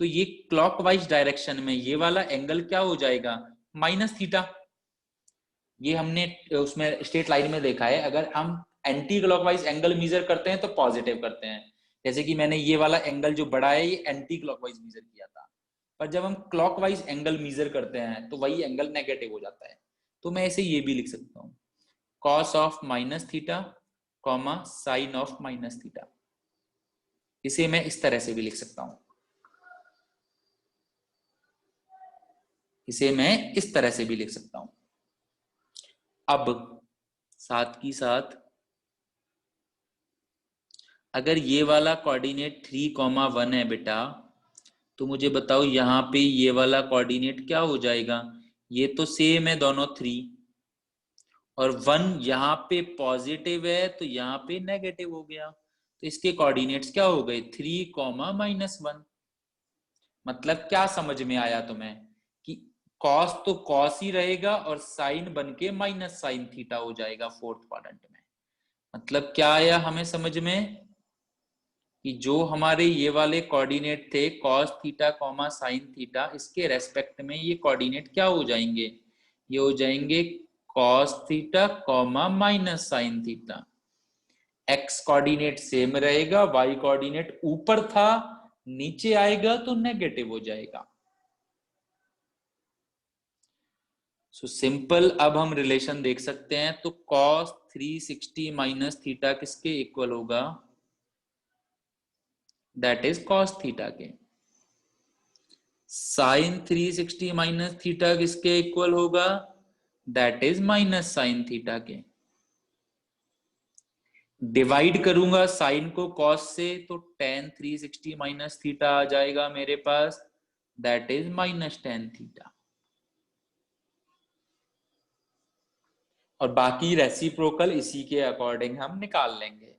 तो ये क्लॉकवाइज डायरेक्शन में ये वाला एंगल क्या हो जाएगा, माइनस थीटा। ये हमने उसमें स्ट्रेट लाइन में देखा है, अगर हम एंटी क्लॉकवाइज एंगल मेजर करते हैं तो पॉजिटिव करते हैं। जैसे कि मैंने ये वाला एंगल जो बड़ा है ये एंटी क्लॉकवाइज मेजर किया था, पर जब हम क्लॉकवाइज एंगल मेजर करते हैं तो वही एंगल नेगेटिव हो जाता है। तो मैं इसे ये भी लिख सकता हूँ, cos of minus theta comma sign of minus theta. इसे मैं इस तरह से भी लिख सकता हूं, इसे मैं इस तरह से भी लिख सकता हूं। अब साथ ही साथ अगर ये वाला कोऑर्डिनेट 3,1 है बेटा, तो मुझे बताओ यहां पे ये वाला कोऑर्डिनेट क्या हो जाएगा, ये तो सेम है दोनों 3, और 1 यहाँ पे पॉजिटिव है तो यहाँ पे नेगेटिव हो गया, तो इसके कोऑर्डिनेट्स क्या हो गए, 3,-1। मतलब क्या समझ में आया तुम्हें कि कॉस तो कॉस ही रहेगा और साइन बन के माइनस साइन थीटा हो जाएगा फोर्थ क्वाड्रेंट में। मतलब क्या आया हमें समझ में कि जो हमारे ये वाले कोऑर्डिनेट थे cos theta comma sine theta, इसके रेस्पेक्ट में ये कोऑर्डिनेट क्या हो जाएंगे, ये हो जाएंगे cos theta comma minus sine theta. X coordinate same रहेगा, वाई कोऑर्डिनेट ऊपर था नीचे आएगा तो नेगेटिव हो जाएगा। सो सिंपल, अब हम रिलेशन देख सकते हैं, तो cos 360 माइनस थीटा किसके इक्वल होगा, दैट इज cos थीटा के। sin 360 माइनस थीटा किसके इक्वल होगा, that is minus sine theta के। डिवाइड करूंगा साइन को cos से तो tan 360 माइनस थीटा आ जाएगा मेरे पास, that is minus tan theta. और बाकी रेसिप्रोकल इसी के अकॉर्डिंग हम निकाल लेंगे।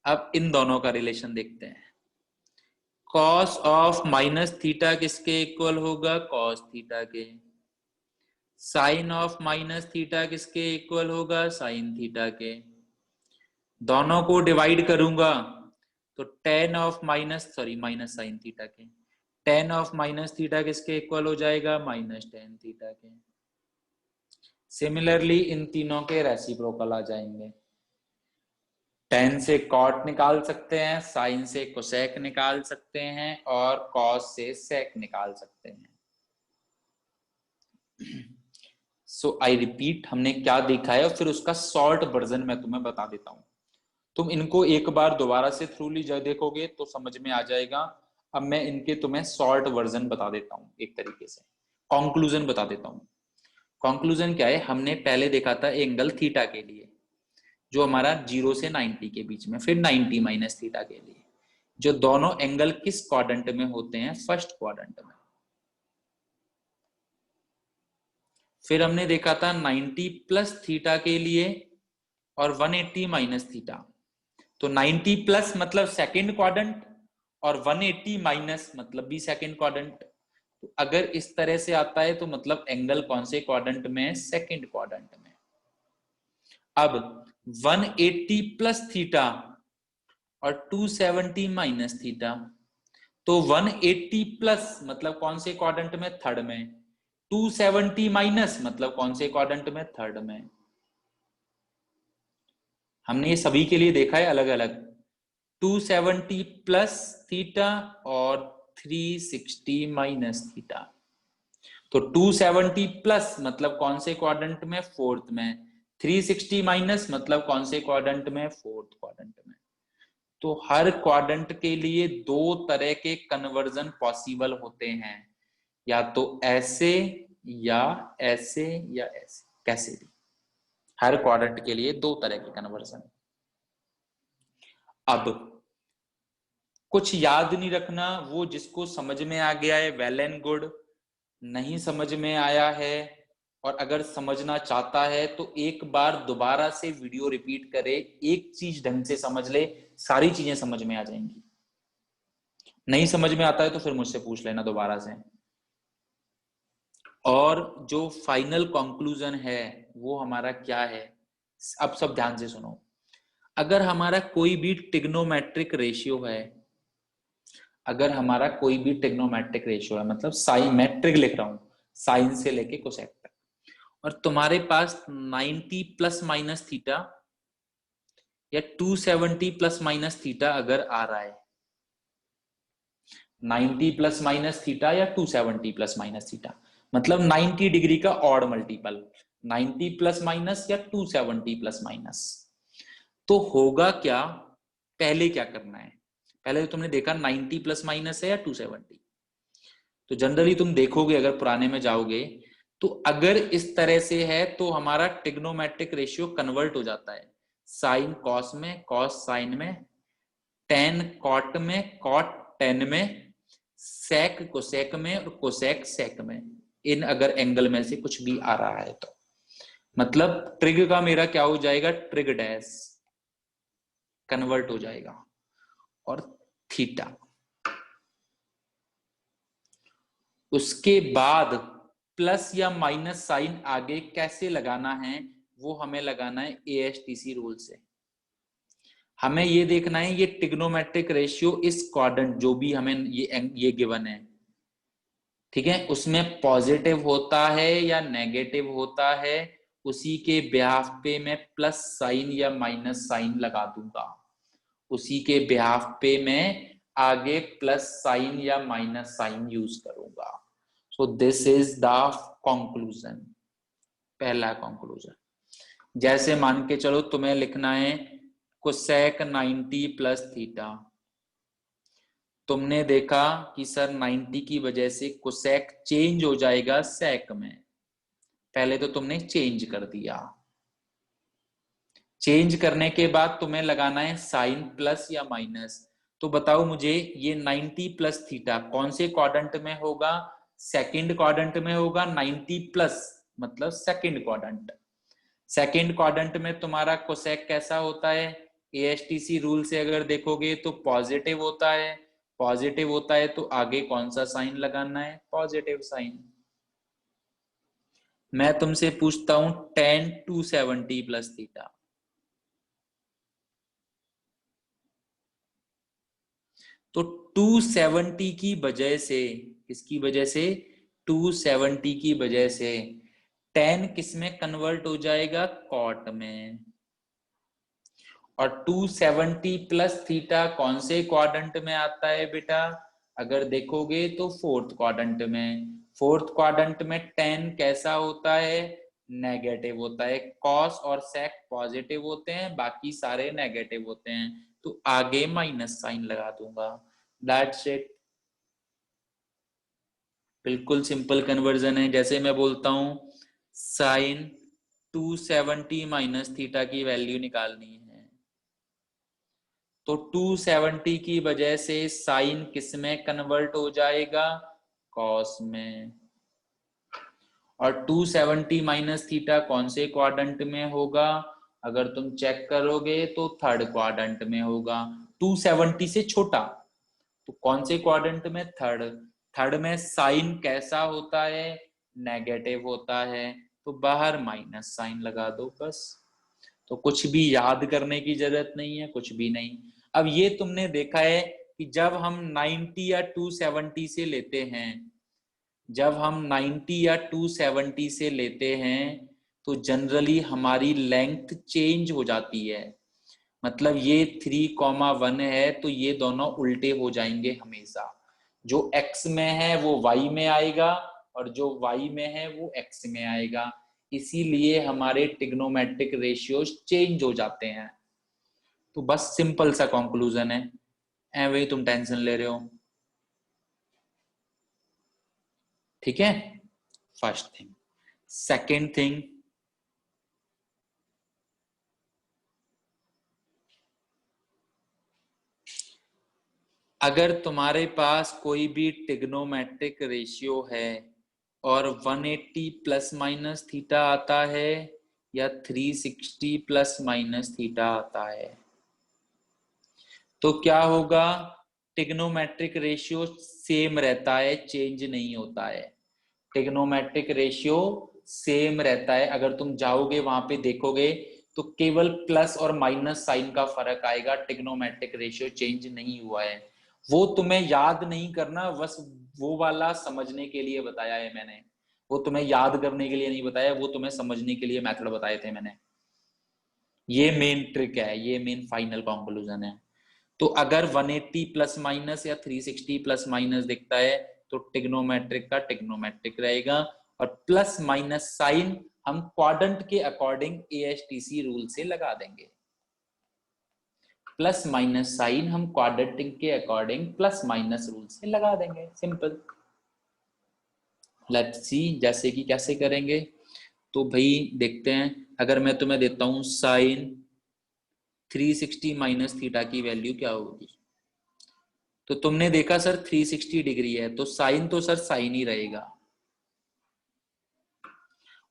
अब इन दोनों का रिलेशन देखते हैं, cos ऑफ माइनस थीटा किसके इक्वल होगा, cos थीटा के। साइन ऑफ माइनस थीटा किसके इक्वल होगा, साइन थीटा के। दोनों को डिवाइड करूंगा तो tan of minus minus sine theta के, tan ऑफ माइनस थीटा किसके इक्वल हो जाएगा, माइनस tan थीटा के। सिमिलरली इन तीनों के रेसिप्रोकल आ जाएंगे। tan से cot निकाल सकते हैं, sin से cosec निकाल सकते हैं और cos से sec निकाल सकते हैं। सो आई रिपीट, हमने क्या देखा है और फिर उसका शॉर्ट वर्जन मैं तुम्हें बता देता हूं। तुम इनको एक बार दोबारा से थ्रूली देखोगे तो समझ में आ जाएगा। अब मैं इनके तुम्हें शॉर्ट वर्जन बता देता हूं, एक तरीके से कंक्लूजन बता देता हूं। कंक्लूजन क्या है, हमने पहले देखा था एंगल थीटा के लिए जो हमारा 0 से 90 के बीच में, फिर 90 माइनस थीटा के लिए जो दोनों एंगल किस क्वाड्रेंट में होते हैं, फर्स्ट क्वाड्रेंट में। फिर हमने देखा था 90 प्लस थीटा के लिए और 180 माइनस थीटा। तो 90 प्लस मतलब सेकंड क्वाड्रेंट और 180 माइनस मतलब भी सेकंड क्वाड्रेंट। तो अगर इस तरह से आता है तो मतलब एंगल कौन से क्वाड्रेंट में है, सेकंड क्वाड्रेंट में। अब 180 प्लस थीटा और 270 माइनस थीटा, तो 180 प्लस मतलब कौन से क्वाड्रेंट में, थर्ड में। 270 माइनस मतलब कौन से क्वाड्रेंट में, थर्ड में। हमने ये सभी के लिए देखा है अलग अलग। 270 प्लस थीटा और 360 माइनस थीटा। तो 270 प्लस मतलब कौन से क्वाड्रेंट में, फोर्थ में। 360 माइनस मतलब कौन से क्वाड्रेंट में, फोर्थ क्वाड्रेंट में। तो हर क्वाड्रेंट के लिए दो तरह के कन्वर्जन पॉसिबल होते हैं, या तो ऐसे या ऐसे या ऐसे, कैसे भी। हर क्वाड्रेंट के लिए दो तरह के कन्वर्जन। अब कुछ याद नहीं रखना, वो जिसको समझ में आ गया है वेल एंड गुड, नहीं समझ में आया है और अगर समझना चाहता है तो एक बार दोबारा से वीडियो रिपीट करे, एक चीज ढंग से समझ ले, सारी चीजें समझ में आ जाएंगी। नहीं समझ में आता है तो फिर मुझसे पूछ लेना दोबारा से। और जो फाइनल कंक्लूजन है वो हमारा क्या है, अब सब ध्यान से सुनो। अगर हमारा कोई भी ट्रिग्नोमेट्रिक रेशियो है, अगर हमारा कोई भी ट्रिग्नोमेट्रिक रेशियो है, मतलब साइन, मैट्रिक लिख रहा हूं, साइन से लेके कोसेक तक, और तुम्हारे पास 90 प्लस माइनस थीटा या 270 प्लस माइनस थीटा अगर आ रहा है, 90 प्लस माइनस थीटा या 270 प्लस माइनस थीटा, मतलब 90 डिग्री का ऑड मल्टीपल, 90 प्लस माइनस या 270 प्लस माइनस। तो होगा क्या, पहले क्या करना है, पहले तो तुमने देखा 90 प्लस माइनस है या 270। तो जनरली तुम देखोगे अगर पुराने में जाओगे तो अगर इस तरह से है तो हमारा ट्रिग्नोमेट्रिक रेशियो कन्वर्ट हो जाता है, साइन कॉस में, कॉस साइन में, टेन कॉट में, कॉट टेन में, सेक कोसेक में और कोसेक सेक में, इन अगर एंगल में से कुछ भी आ रहा है तो मतलब ट्रिग का मेरा क्या हो जाएगा, ट्रिग डैश कन्वर्ट हो जाएगा और थीटा। उसके बाद प्लस या माइनस साइन आगे कैसे लगाना है, वो हमें लगाना है एएसटीसी रूल से। हमें ये देखना है ये ट्रिग्नोमेट्रिक रेशियो इस क्वाड्रेंट जो भी हमें ये गिवन है, ठीक है, उसमें पॉजिटिव होता है या नेगेटिव होता है, उसी के बिहाफ पे मैं प्लस साइन या माइनस साइन लगा दूंगा, उसी के बिहाफ पे मैं आगे प्लस साइन या माइनस साइन यूज करूंगा। So this is the conclusion, पहला कंक्लूजन। जैसे मान के चलो तुम्हें लिखना है कोसेक 90 प्लस थीटा, तुमने देखा कि सर 90 की वजह से कोसेक चेंज हो जाएगा सेक में, पहले तो तुमने चेंज कर दिया, चेंज करने के बाद तुम्हें लगाना है साइन प्लस या माइनस। तो बताओ मुझे ये 90 प्लस थीटा कौन से क्वाड्रेंट में होगा, सेकंड क्वाड्रेंट में होगा। 90 प्लस मतलब सेकंड क्वाड्रेंट, सेकंड क्वाड्रेंट में तुम्हारा कोसेक कैसा होता है, एएसटीसी रूल से अगर देखोगे तो पॉजिटिव होता है, पॉजिटिव होता है तो आगे कौन सा साइन लगाना है, पॉजिटिव साइन। मैं तुमसे पूछता हूं tan 270 प्लस थीटा, तो 270 की वजह से, इसकी वजह से 270 की वजह से tan किस में कन्वर्ट हो जाएगा, कॉट में। और 270 प्लस थीटा कौन से क्वाड्रेंट में आता है बेटा, अगर देखोगे तो फोर्थ क्वाड्रेंट में। फोर्थ क्वाड्रेंट में tan कैसा होता है, नेगेटिव होता है। कॉस और सेक पॉजिटिव होते हैं, बाकी सारे नेगेटिव होते हैं, तो आगे माइनस साइन लगा दूंगा। That's it. बिल्कुल सिंपल कन्वर्जन है। जैसे मैं बोलता हूं साइन 270 माइनस थीटा की वैल्यू निकालनी है, तो 270 की वजह से साइन किस में कन्वर्ट हो जाएगा, कॉस में। और 270 माइनस थीटा कौन से क्वाड्रेंट में होगा, अगर तुम चेक करोगे तो थर्ड क्वाड्रेंट में होगा। 270 से छोटा, तो कौन से क्वाड्रेंट में, थर्ड। थर्ड में साइन कैसा होता है, नेगेटिव होता है, तो बाहर माइनस साइन लगा दो बस। तो कुछ भी याद करने की जरूरत नहीं है, कुछ भी नहीं। अब ये तुमने देखा है कि जब हम 90 या 270 से लेते हैं, जब हम 90 या 270 से लेते हैं, तो जनरली हमारी लेंथ चेंज हो जाती है। मतलब ये 3,1 है, तो ये दोनों उल्टे हो जाएंगे हमेशा। जो x में है वो y में आएगा, और जो y में है वो x में आएगा। इसीलिए हमारे ट्रिग्नोमेट्रिक रेशियोज चेंज हो जाते हैं। तो बस सिंपल सा कंक्लूजन है, वही तुम टेंशन ले रहे हो। ठीक है, फर्स्ट थिंग। सेकेंड थिंग, अगर तुम्हारे पास कोई भी ट्रिग्नोमेट्रिक रेशियो है और 180 प्लस माइनस थीटा आता है या 360 प्लस माइनस थीटा आता है, तो क्या होगा, ट्रिग्नोमेट्रिक रेशियो सेम रहता है, चेंज नहीं होता है। ट्रिग्नोमेट्रिक रेशियो सेम रहता है। अगर तुम जाओगे वहां पे देखोगे तो केवल प्लस और माइनस साइन का फर्क आएगा, ट्रिग्नोमेट्रिक रेशियो चेंज नहीं हुआ है। वो तुम्हें याद नहीं करना, बस वो वाला समझने के लिए बताया है मैंने। वो तुम्हें याद करने के लिए नहीं बताया, वो तुम्हें समझने के लिए मेथड बताए थे मैंने। ये मेन ट्रिक है, ये मेन फाइनल कंक्लूजन है। तो अगर 180 प्लस माइनस या 360 प्लस माइनस दिखता है, तो टिग्नोमेट्रिक का टिग्नोमेट्रिक रहेगा। और प्लस माइनस साइन हम क्वाड्रेंट के अकॉर्डिंग एएसटीसी रूल से लगा देंगे। प्लस माइनस साइन हम क्वाड्रेंटिक के अकॉर्डिंग प्लस माइनस रूल से लगा देंगे, सिंपल। लेट्स सी जैसे कि कैसे करेंगे। तो भाई देखते हैं, अगर मैं तुम्हें देता हूं साइन 360 माइनस थीटा की वैल्यू क्या होगी, तो तुमने देखा सर 360 डिग्री है, तो साइन तो सर साइन ही रहेगा।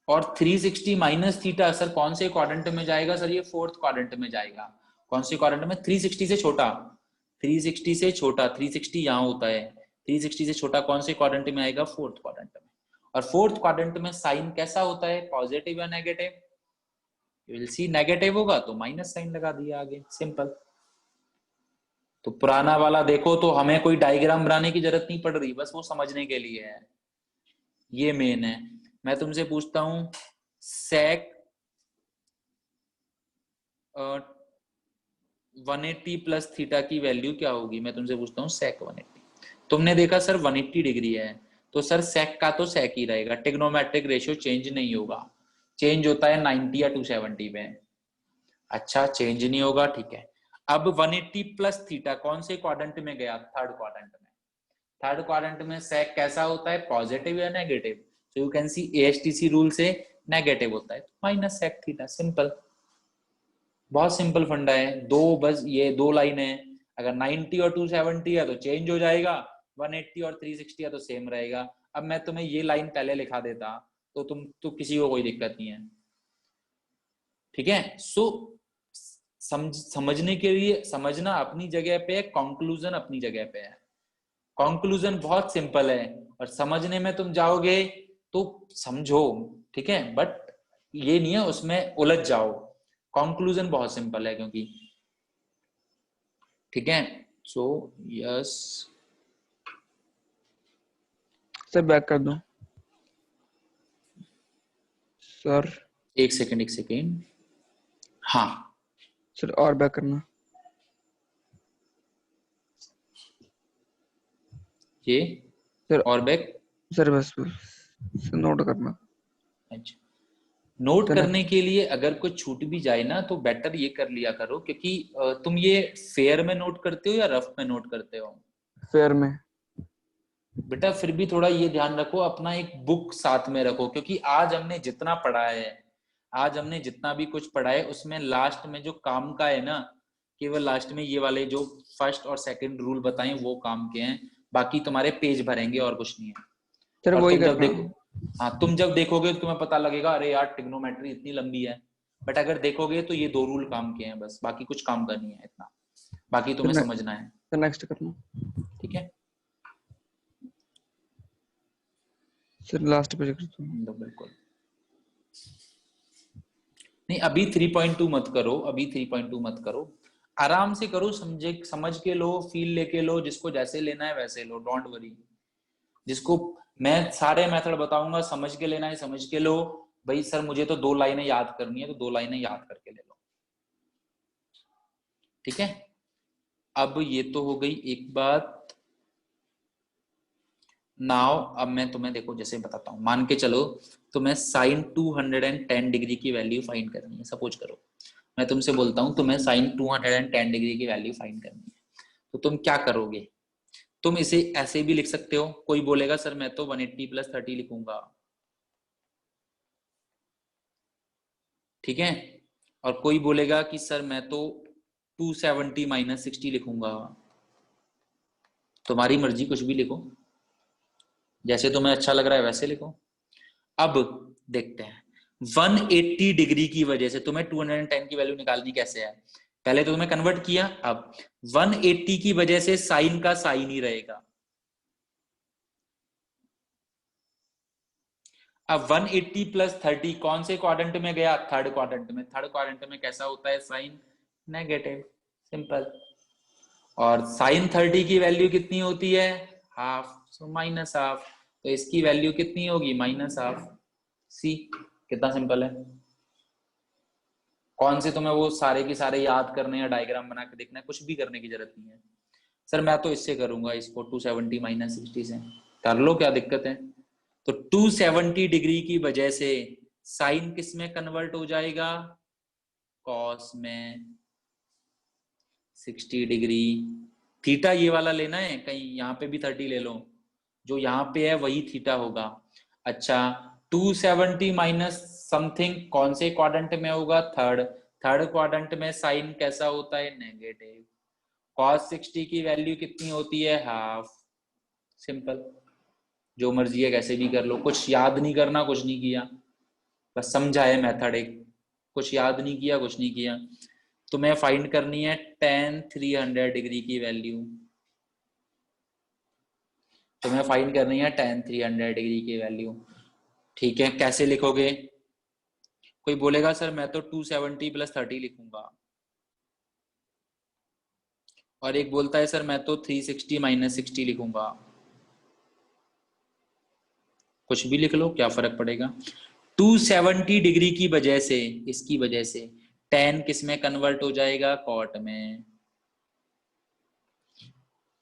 और 360 माइनस थीटा सर कौन से क्वाड्रेंट में जाएगा, सर ये फोर्थ क्वाड्रेंट में जाएगा। कौन से क्वाड्रेंट में, 360 से छोटा। 360 से छोटा, 360 यहाँ होता है, 360 से छोटा कौन से क्वाड्रेंट में आएगा, फोर्थ क्वाड्रेंट में। और फोर्थ क्वाड्रेंट में साइन कैसा होता है, पॉजिटिव या negative, you will see negative होगा तो माइनस साइन लगा दिया आगे, सिंपल। तो पुराना वाला देखो, तो हमें कोई डायग्राम बनाने की जरूरत नहीं पड़ रही, बस वो समझने के लिए है। ये मेन है। मैं तुमसे पूछता हूं सेक 180 प्लस थीटा की वैल्यू क्या होगी, मैं तुमसे पूछता हूँ सेक 180। तुमने देखा सर 180 डिग्री है, तो सर सेक का तो सेक ही रहेगा, ट्रिग्नोमेट्रिक रेशियो चेंज नहीं होगा। चेंज होता है 90 या 270 में। अच्छा चेंज नहीं होगा, ठीक है। अब 180 प्लस थीटा कौन से क्वाड्रेंट में गया, थर्ड क्वाड्रेंट में। थर्ड क्वाड्रेंट में सेक कैसा होता है, पॉजिटिव या negative, so you can see ASTC rule से नेगेटिव होता है, तो माइनस सेक थीटा, सिंपल। बहुत सिंपल फंडा है, दो बस ये दो लाइन है। अगर 90 और 270 है तो चेंज हो जाएगा, 180 और 360 है तो सेम रहेगा। अब मैं तुम्हें ये लाइन पहले लिखा देता तो तुम तो किसी को कोई दिक्कत नहीं है, ठीक है। सो समझने के लिए, समझना अपनी जगह पे है, कंक्लूजन अपनी जगह पे है। कंक्लूजन बहुत सिंपल है, और समझने में तुम जाओगे तो समझो, ठीक है, बट ये नहीं है उसमें उलझ जाओ। कंक्लूजन बहुत सिंपल है क्योंकि, ठीक है। सो यस, सर बैक कर दूं। सर एक सेकेंड, हाँ सर और बैक करना। ये सर और बैक। सर बस सर नोट करना। अच्छा, नोट सर करने के लिए अगर कुछ छूट भी जाए ना तो बेटर ये कर लिया करो, क्योंकि तुम ये फेयर में नोट करते हो या रफ में नोट करते हो? फेयर में। बेटा फिर भी थोड़ा ये ध्यान रखो, अपना एक बुक साथ में रखो, क्योंकि आज हमने जितना पढ़ा है, आज हमने जितना भी कुछ पढ़ा है उसमें लास्ट में जो काम का है ना, केवल लास्ट में ये वाले जो फर्स्ट और सेकंड रूल बताएं वो काम के हैं, बाकी तुम्हारे पेज भरेंगे और कुछ नहीं है। सर और वही तुम जब करना। देखो, हाँ तुम जब देखोगे तो तुम्हें पता लगेगा अरे यार ट्रिग्नोमेट्री इतनी लंबी है, बट अगर देखोगे तो ये 2 रूल काम के हैं बस, बाकी कुछ काम का नहीं है इतना, बाकी तुम्हें समझना है। सर नेक्स्ट करना। ठीक है, सर लास्ट पे करता हूँ। बिल्कुल नहीं, अभी 3.2 मत करो, अभी 3.2 मत करो, आराम से करो, समझ के लो, फील लेके लो, जिसको जैसे लेना है वैसे लो, डोंट वरी। जिसको मैं सारे मेथड बताऊंगा, समझ के लेना है समझ के लो। भाई सर मुझे तो 2 लाइनें याद करनी है, तो 2 लाइनें याद करके ले लो। ठीक है, अब ये तो हो गई एक बात। नाउ अब मैं तुम्हें देखो जैसे बताता हूं, मान के चलो तुम्हें साइन 210 डिग्री की वैल्यू फाइंड करनी है। सपोज करो मैं तुमसे बोलता हूं तुम्हें साइन 210 डिग्री की वैल्यू फाइंड करनी है, तो तुम क्या करोगे? तुम इसे ऐसे भी लिख सकते हो, कोई बोलेगा सर मैं तो 180 प्लस 30 लिखूंगा, ठीक है, और कोई बोलेगा कि सर मैं तो 270 माइनस 60 लिखूंगा। तुम्हारी मर्जी, कुछ भी लिखो, जैसे तुम्हें अच्छा लग रहा है वैसे लिखो। अब देखते हैं 180 डिग्री की वजह से तुम्हें 210 की वैल्यू निकालनी कैसे है। पहले तो तुम्हें कन्वर्ट किया, अब 180 की वजह से साइन का साइन ही रहेगा। अब 180 प्लस 30 कौन से क्वाड्रेंट में गया? थर्ड क्वाड्रेंट में। थर्ड क्वाड्रेंट में कैसा होता है साइन? Negative, simple. और साइन 30 की वैल्यू कितनी होती है? हाफ, सो माइनस हाफ, तो इसकी वैल्यू कितनी होगी? Minus half. सी, कितना सिंपल है। कौन से तुम्हें वो सारे के सारे याद करने या डायग्राम बना के देखना है, कुछ भी करने की जरूरत नहीं है। सर मैं तो इससे करूंगा, इसको 270 माइनस 60 से कर लो, क्या दिक्कत है। तो 270 डिग्री की वजह से साइन किस में कन्वर्ट हो जाएगा? कॉस में। 60 डिग्री, थीटा ये वाला लेना है, कहीं यहाँ पे भी 30 ले लो, जो यहाँ पे है वही थीटा होगा। अच्छा 270 माइनस समथिंग कौन से क्वाड्रेंट में होगा? थर्ड। थर्ड क्वाड्रेंट में साइन कैसा होता है? नेगेटिव। कॉस 60 की वैल्यू कितनी होती है? हाफ। सिंपल, जो मर्जी है कैसे भी कर लो, कुछ याद नहीं करना, कुछ नहीं किया, बस समझा है मेथड एक, कुछ याद नहीं किया, कुछ नहीं किया। तुम्हें फाइंड करनी है tan 300 डिग्री की वैल्यू, तुम्हें फाइंड करनी है tan 300 डिग्री की वैल्यू। ठीक है, कैसे लिखोगे? कोई बोलेगा सर मैं तो 270 प्लस 30 लिखूंगा, और एक बोलता है सर मैं तो 360 माइनस 60 लिखूंगा। कुछ भी लिख लो, क्या फर्क पड़ेगा। 270 डिग्री की वजह से, इसकी वजह से tan किस में कन्वर्ट हो जाएगा? कॉट में।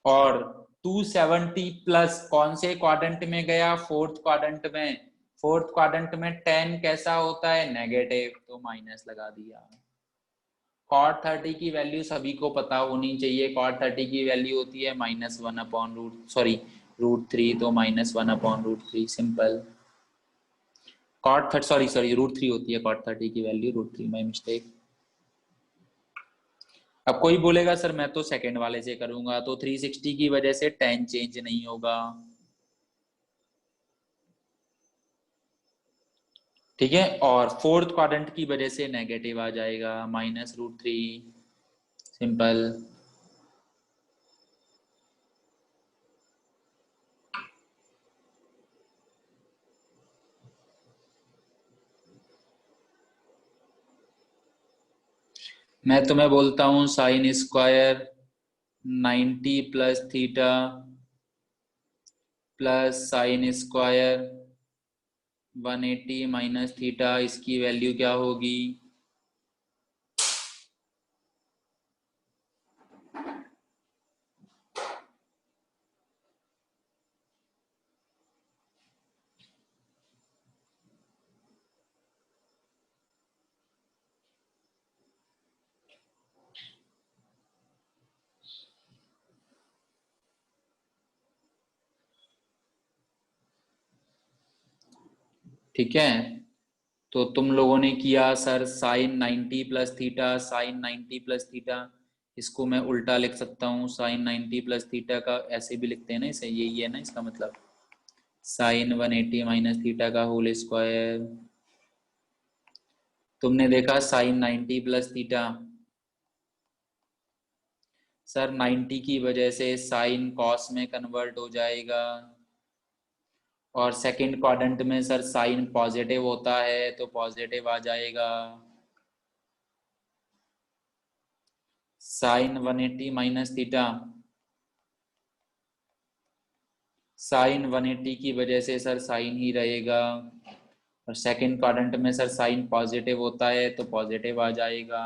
और 270 प्लस कौन से क्वाड्रेंट में गया? फोर्थ क्वाड्रेंट में। फोर्थ क्वाड्रेंट में tan कैसा होता है? नेगेटिव, तो माइनस लगा दिया। cot 30 की वैल्यू सभी को पता होनी चाहिए, cot 30 की वैल्यू होती है √3, तो -1/√3, सिंपल। √3 होती है cot 30 की वैल्यू, √3, माय मिस्टेक। अब कोई बोलेगा सर मैं तो सेकंड वाले से करूंगा, तो 360 की वजह से tan चेंज नहीं होगा, ठीक है, और फोर्थ क्वाड्रेंट की वजह से नेगेटिव आ जाएगा, -√3, सिंपल। मैं तुम्हें बोलता हूं sine square 90 plus theta plus sine square 180 minus theta, इसकी वैल्यू क्या होगी? ठीक है, तो तुम लोगों ने किया sir sine 90 plus theta, sine 90 plus theta, इसको मैं उल्टा लिख सकता हूँ, साइन 90 प्लस थीटा का ऐसे भी लिखते हैं ना, इसे यही है ना इसका मतलब, साइन 180 माइनस थीटा का होल स्क्वायर। तुमने देखा साइन 90 प्लस थीटा, सर 90 की वजह से साइन कॉस में कन्वर्ट हो जाएगा, और सेकंड क्वाड्रेंट में सर साइन पॉजिटिव होता है तो पॉजिटिव आ जाएगा। साइन 180 माइनस थीटा, साइन 180 की वजह से सर साइन ही रहेगा, और सेकंड क्वाड्रेंट में सर साइन पॉजिटिव होता है तो पॉजिटिव आ जाएगा।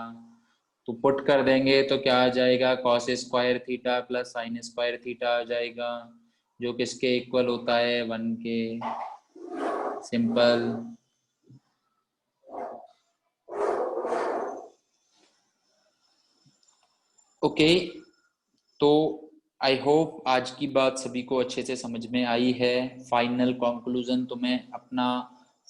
तो पुट कर देंगे तो क्या आ जाएगा, cos square theta plus sine square theta आ जाएगा, जो किसके इक्वल होता है, 1 के। सिंपल। ओके, तो आई होप आज की बात सभी को अच्छे से समझ में आई है। फाइनल कंक्लूजन तुम्हें अपना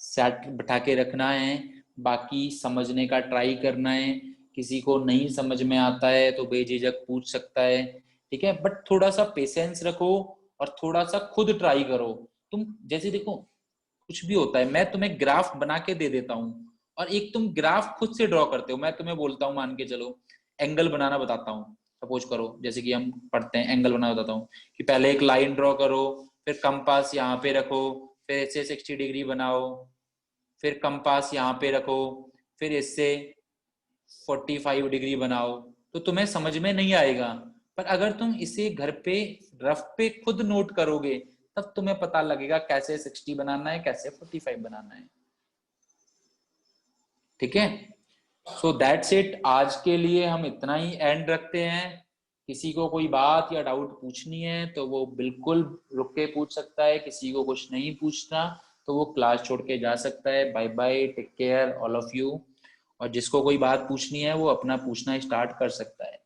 सेट बिठा के रखना है, बाकी समझने का ट्राई करना है। किसी को नहीं समझ में आता है तो बेझिझक पूछ सकता है, ठीक है, बट थोड़ा सा पेशेंस रखो और थोड़ा सा खुद ट्राई करो। तुम जैसे देखो, कुछ भी होता है, मैं तुम्हें ग्राफ बना के दे देता हूँ और एक तुम ग्राफ खुद से ड्रॉ करते हो। मैं तुम्हें बोलता हूँ, मान के चलो एंगल बनाना बताता हूँ, सपोज करो जैसे कि हम पढ़ते हैं, एंगल बनाना बताता हूँ कि पहले एक लाइन ड्रॉ करो, फिर कंपास यहाँ पे रखो, फिर इससे 60 डिग्री बनाओ, फिर कंपास यहाँ पे रखो, फिर इससे 45 डिग्री बनाओ। तो तुम्हें समझ में नहीं आएगा, पर अगर तुम इसे घर पे रफ पे खुद नोट करोगे तब तुम्हें पता लगेगा कैसे 60 बनाना है, कैसे 45 बनाना है। ठीक है, सो दैट्स इट। आज के लिए हम इतना ही एंड रखते हैं। किसी को कोई बात या डाउट पूछनी है तो वो बिल्कुल रुक के पूछ सकता है, किसी को कुछ नहीं पूछना तो वो क्लास छोड़ के जा सकता है। Bye bye, take care all of you. और जिसको कोई बात पूछनी है वो अपना पूछना स्टार्ट कर सकता है,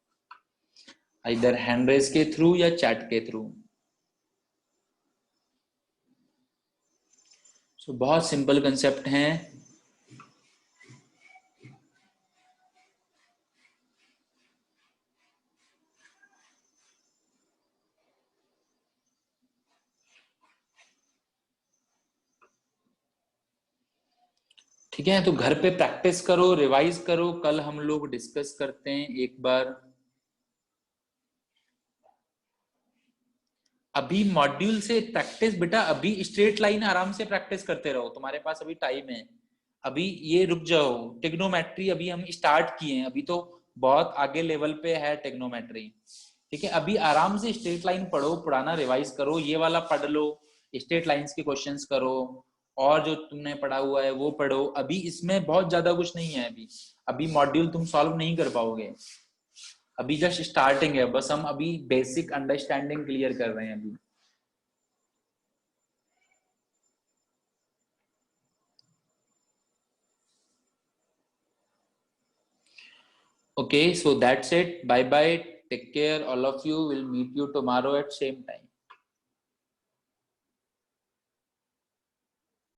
इधर हैंड रेज के थ्रू या चैट के थ्रू। सो बहुत सिंपल कंसेप्ट हैं। ठीक है, तो घर पे प्रैक्टिस करो, रिवाइज करो, कल हम लोग डिस्कस करते हैं एक बार। अभी मॉड्यूल से प्रैक्टिस बेटा, अभी स्ट्रेट लाइन आराम से प्रैक्टिस करते रहो, तुम्हारे पास अभी टाइम है। अभी ये रुक जाओ, टिग्नोमेट्री अभी हम स्टार्ट किए हैं, अभी तो बहुत आगे लेवल पे है टिग्नोमेट्री। ठीक है, अभी आराम से स्ट्रेट लाइन पढ़ो, पुराना रिवाइज करो, ये वाला पढ़ लो, स्ट्रेट लाइंस के क्वेश्चंस करो, और जो तुमने पढ़ा हुआ है वो पढ़ो। अभी इसमें बहुत ज्यादा कुछ नहीं है, अभी मॉड्यूल तुम सॉल्व नहीं कर पाओगे, अभी जस्ट स्टार्टिंग है, बस हम अभी बेसिक अंडरस्टैंडिंग क्लियर कर रहे हैं अभी। Okay, so that's it. Bye bye. Take care, all of you. We'll meet you tomorrow at same time.